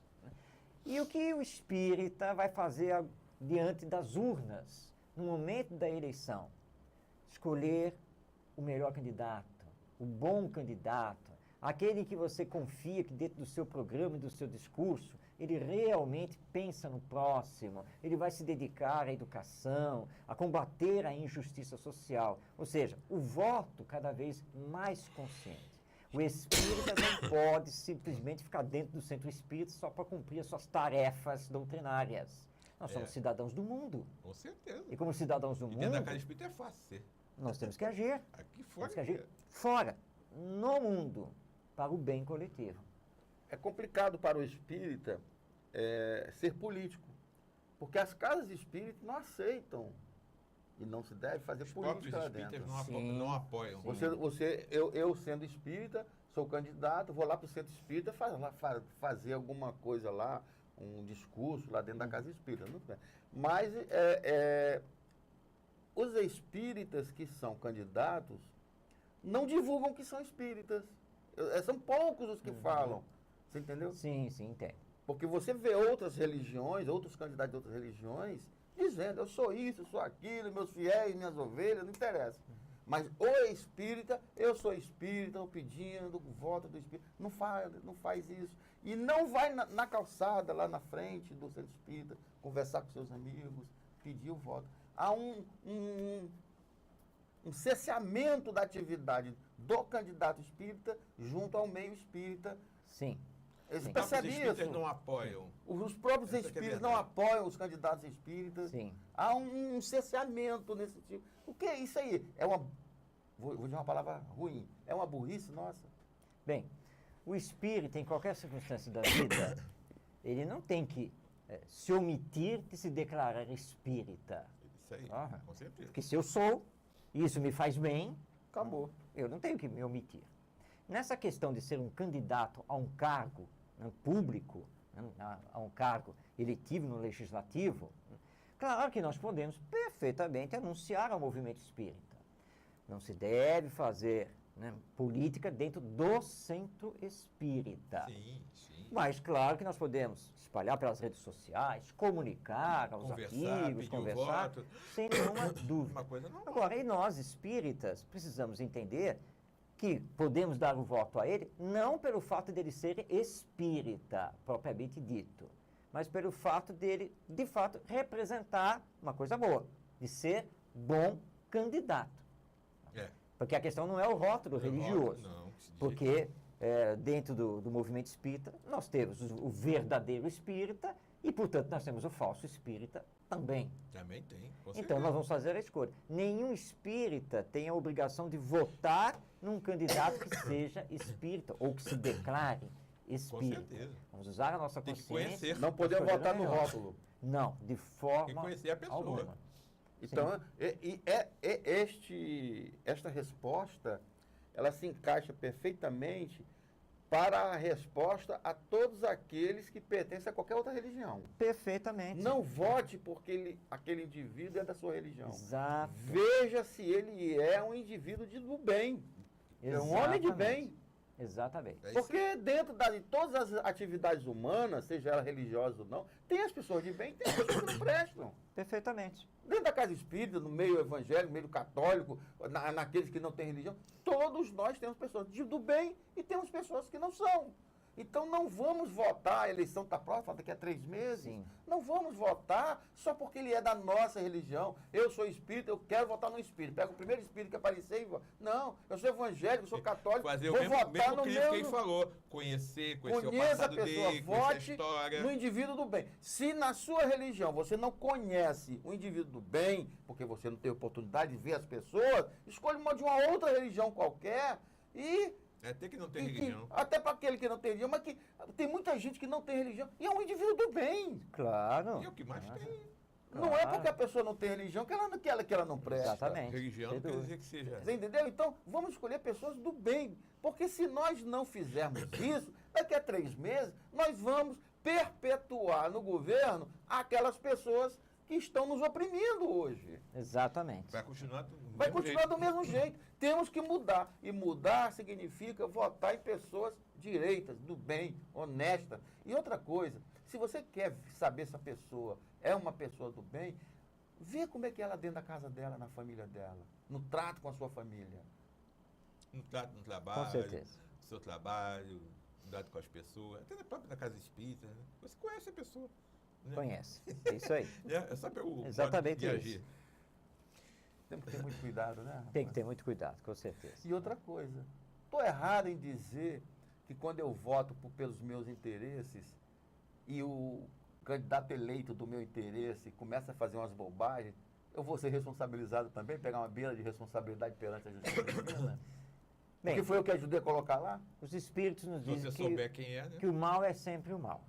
E o que o espírita vai fazer diante das urnas, no momento da eleição? Escolher o melhor candidato, o bom candidato, aquele que você confia que dentro do seu programa e do seu discurso, ele realmente pensa no próximo, ele vai se dedicar à educação, a combater a injustiça social. Ou seja, o voto cada vez mais consciente. O espírita não pode simplesmente ficar dentro do centro espírita só para cumprir as suas tarefas doutrinárias. Nós somos cidadãos do mundo. Com certeza. E como cidadãos do mundo... dentro da casa espírita é fácil ser. Nós temos que agir. Aqui fora. Temos que agir fora, no mundo, para o bem coletivo. É complicado para o espírita ser político, porque as casas espíritas não aceitam E não se deve fazer Os próprios política lá dentro. espíritas não apoiam. Eu sendo espírita, sou candidato, vou lá para o centro espírita fazer alguma coisa lá, um discurso lá dentro da casa espírita. Não tem. Mas os espíritas que são candidatos não divulgam que são espíritas. São poucos os que falam. Você entendeu? Sim, entendo. Porque você vê outras religiões, outros candidatos de outras religiões, dizendo, eu sou isso, eu sou aquilo, meus fiéis, minhas ovelhas, não interessa. Mas o espírita, eu sou espírita, estou pedindo o voto do espírita. Não faz isso. E não vai na calçada, lá na frente do centro espírita, conversar com seus amigos, pedir o voto. Há um cesseamento da atividade do candidato espírita junto ao meio espírita. Sim. Eles Os percebem isso. espíritas não apoiam. Os próprios espíritas não apoiam os candidatos espíritas. Sim. Há um cesseamento nesse tipo. O que é isso aí? Vou dizer uma palavra ruim. É uma burrice nossa? Bem, o espírita, em qualquer circunstância da vida, ele não tem que se omitir de se declarar espírita. Isso aí, com certeza. Porque se eu sou, e isso me faz bem, Acabou. Eu não tenho que me omitir. Nessa questão de ser um candidato a um cargo público, a um cargo eletivo no legislativo, claro que nós podemos perfeitamente anunciar ao movimento espírita. Não se deve fazer política dentro do centro espírita. Sim. Mas claro que nós podemos espalhar pelas redes sociais, comunicar aos amigos, conversar, sem nenhuma dúvida. Uma coisa não. Agora, e nós espíritas precisamos entender que podemos dar o voto a ele não pelo fato dele ser espírita, propriamente dito, mas pelo fato dele, de fato, representar uma coisa boa, de ser bom candidato. Porque a questão não é o rótulo religioso. Não, porque dentro do movimento espírita, nós temos o verdadeiro espírita e, portanto, nós temos o falso espírita também. Também tem, com Então, certeza. nós vamos fazer a escolha. Nenhum espírita tem a obrigação de votar num candidato que seja espírita ou que se declare espírita. Com certeza. Vamos usar a nossa Tem que consciência. conhecer. Não podemos votar no rótulo. Não, de forma Tem que conhecer a pessoa. alguma. Então, esta resposta, ela se encaixa perfeitamente para a resposta a todos aqueles que pertencem a qualquer outra religião. Perfeitamente. Não vote porque aquele indivíduo é da sua religião. Exato. Veja se ele é um indivíduo do bem. É um homem de bem. Exatamente. É isso Porque dentro de todas as atividades humanas, seja ela religiosa ou não, tem as pessoas de bem e tem as pessoas que não prestam. Perfeitamente. Dentro da casa espírita, no meio evangélico, no meio católico, naqueles que não têm religião, todos nós temos pessoas do bem e temos pessoas que não são. Então não vamos votar, a eleição está próxima, daqui a 3 meses. Sim. Não vamos votar só porque ele é da nossa religião. Eu sou espírita, eu quero votar no espírito. Pega o primeiro espírito que aparecer e vota. Não, eu sou evangélico, eu sou católico, Fazer vou o mesmo votar no que meu... quem falou. Conhecer o Conheça a passado pessoa, dele, conhecer a vote história. no indivíduo do bem. Se na sua religião você não conhece o indivíduo do bem, porque você não tem oportunidade de ver as pessoas, escolha uma de uma outra religião qualquer e... Até que não tem religião. Até para aquele que não tem religião, mas que tem muita gente que não tem religião e é um indivíduo do bem. Claro. E é o que mais tem. Não é porque a pessoa não tem religião que ela não presta. Exatamente. Religião Sem não quer dúvida. dizer que seja. Você entendeu? Então, vamos escolher pessoas do bem. Porque se nós não fizermos isso, daqui a 3 meses, nós vamos perpetuar no governo aquelas pessoas que estão nos oprimindo hoje. Exatamente. Vai continuar Do mesmo jeito. Temos que mudar. E mudar significa votar em pessoas direitas, do bem, honestas. E outra coisa, se você quer saber se a pessoa é uma pessoa do bem, vê como é que ela dentro da casa dela, na família dela, no trato com a sua família. no trabalho, Com certeza. no seu trabalho, no trato com as pessoas, até na própria casa espírita. Né? Você conhece a pessoa. Né? Conhece. É isso aí. É só pelo Exatamente modo de isso. agir. Temos que ter muito cuidado, né? Tem que ter muito cuidado, com certeza. E outra coisa, estou errado em dizer que quando eu voto pelos meus interesses e o candidato eleito do meu interesse começa a fazer umas bobagens, eu vou ser responsabilizado também, pegar uma beira de responsabilidade perante a justiça divina? Bem, Porque foi eu que ajudei a colocar lá? os espíritos nos Se você dizem souber quem é, né? que o mal é sempre o mal.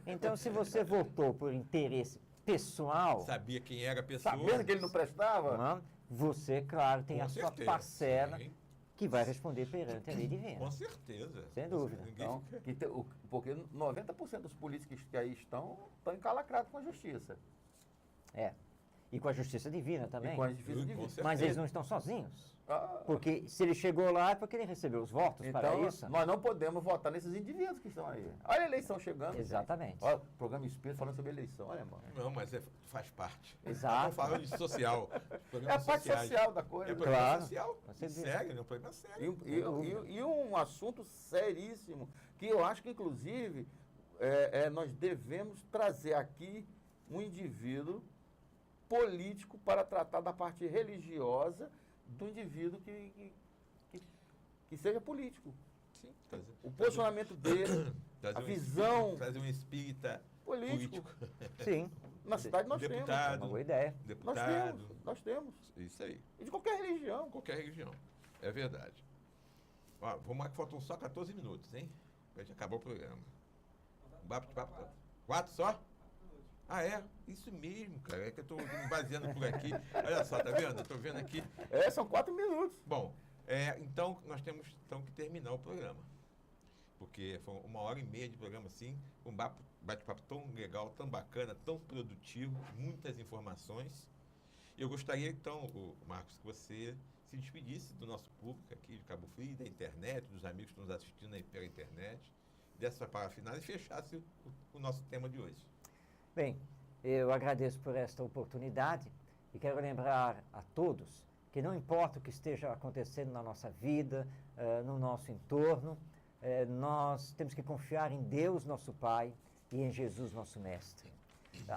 Então, se você votou por interesse pessoal, sabia quem era a pessoa. Sabendo que ele não prestava? Você, claro, tem Com a sua certeza, parcela sim. que vai responder perante a lei divina. Com certeza. Sem dúvida. Então, porque 90% dos políticos que aí estão encalacrados com a justiça. É. E com a justiça divina também. E com a justiça divina. Com certeza. Mas eles não estão sozinhos. Ah, Porque se ele chegou lá é porque ele recebeu os votos para então, isso. nós não podemos votar nesses indivíduos que estão aí. Olha a eleição chegando. Exatamente. Olha, o programa Espírito falando sobre eleição. Olha, mano. Não, mas faz parte. Exato. Estamos falando de social. É a parte social da coisa. É programa Claro. social. Você vê. Sério, é um programa sério. E um assunto seríssimo, que eu acho que, inclusive, nós devemos trazer aqui um indivíduo político para tratar da parte religiosa do indivíduo que seja político. Sim, O posicionamento dele, a visão Trazer um espírita político. Sim. Na cidade nós É Deputado. uma boa ideia. deputado. Nós temos. Isso aí. E de qualquer religião. Qualquer religião. É verdade. Ó, vamos lá que faltam só 14 minutos, hein? Pra gente acabar o programa. Bate-papo. 4 só? Ah, é? Isso mesmo, cara. É que eu tô me baseando por aqui. Olha só, tá vendo? Eu tô vendo aqui. São 4 minutos. Bom, então nós temos que terminar o programa. Porque foi 1h30 de programa assim, um bate-papo tão legal, tão bacana, tão produtivo, muitas informações. Eu gostaria então, Marcos, que você se despedisse do nosso público aqui de Cabo Frio, da internet, dos amigos que estão nos assistindo aí pela internet, dessa palavra final e fechasse o nosso tema de hoje. Bem, eu agradeço por esta oportunidade e quero lembrar a todos que não importa o que esteja acontecendo na nossa vida, no nosso entorno, nós temos que confiar em Deus, nosso Pai, e em Jesus, nosso Mestre.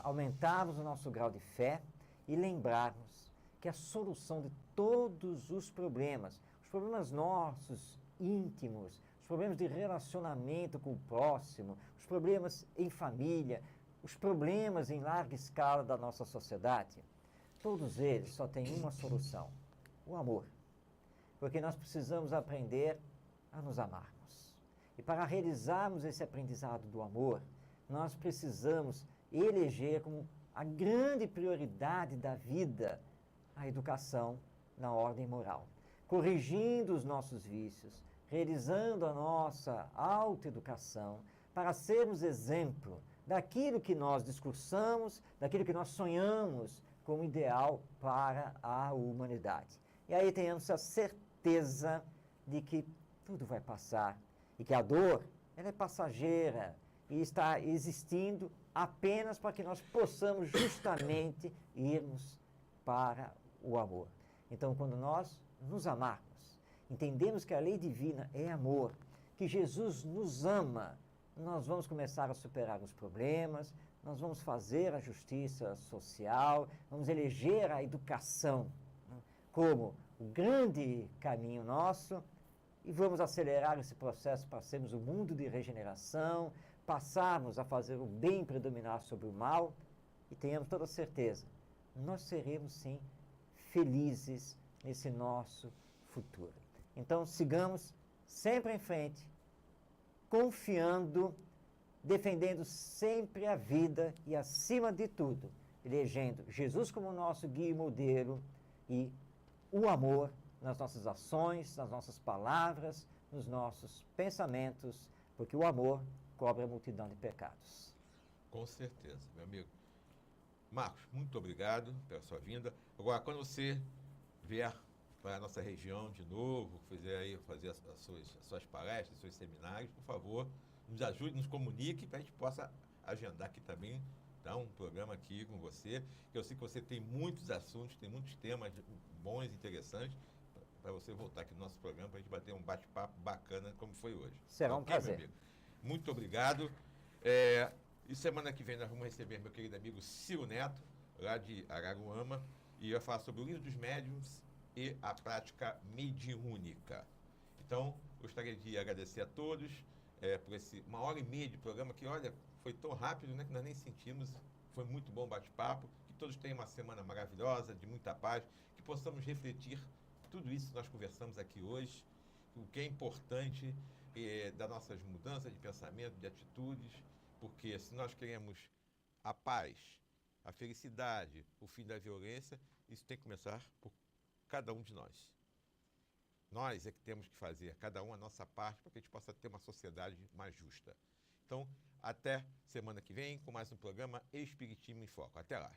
Aumentarmos o nosso grau de fé e lembrarmos que a solução de todos os problemas nossos íntimos, os problemas de relacionamento com o próximo, os problemas em família, os problemas em larga escala da nossa sociedade, todos eles só têm uma solução: o amor. Porque nós precisamos aprender a nos amarmos. E para realizarmos esse aprendizado do amor, nós precisamos eleger como a grande prioridade da vida a educação na ordem moral, corrigindo os nossos vícios, realizando a nossa autoeducação para sermos exemplo daquilo que nós discursamos, daquilo que nós sonhamos como ideal para a humanidade. E aí tenhamos a certeza de que tudo vai passar e que a dor, ela é passageira e está existindo apenas para que nós possamos justamente irmos para o amor. Então, quando nós nos amarmos, entendemos que a lei divina é amor, que Jesus nos ama, nós vamos começar a superar os problemas, nós vamos fazer a justiça social, vamos eleger a educação, né, como o grande caminho nosso e vamos acelerar esse processo para sermos um mundo de regeneração, passarmos a fazer o bem predominar sobre o mal e tenhamos toda certeza, nós seremos sim felizes nesse nosso futuro. Então sigamos sempre em frente, confiando, defendendo sempre a vida e, acima de tudo, elegendo Jesus como nosso guia e modelo e o amor nas nossas ações, nas nossas palavras, nos nossos pensamentos, porque o amor cobre a multidão de pecados. Com certeza, meu amigo. Marcos, muito obrigado pela sua vinda. Agora, quando você vier para a nossa região de novo, fazer as suas palestras, seus seminários, por favor, nos ajude, nos comunique para a gente possa agendar aqui também, tá, um programa aqui com você. Eu sei que você tem muitos assuntos, tem muitos temas bons, interessantes, para você voltar aqui no nosso programa, para a gente bater um bate-papo bacana como foi hoje. Será um prazer. Meu amigo? Muito obrigado. E semana que vem nós vamos receber meu querido amigo Ciro Neto, lá de Araruama, e vai falar sobre o livro dos médiuns e a prática mediúnica. Então, gostaria de agradecer a todos por esse 1h30 de programa que, olha, foi tão rápido, né, que nós nem sentimos. Foi muito bom o bate-papo. Que todos tenham uma semana maravilhosa, de muita paz, que possamos refletir tudo isso que nós conversamos aqui hoje, o que é importante das nossas mudanças de pensamento, de atitudes, porque se nós queremos a paz a felicidade, o fim da violência, isso tem que começar por cada um de nós. Nós é que temos que fazer, cada um a nossa parte, para que a gente possa ter uma sociedade mais justa. Então, até semana que vem, com mais um programa Espiritismo em Foco. Até lá.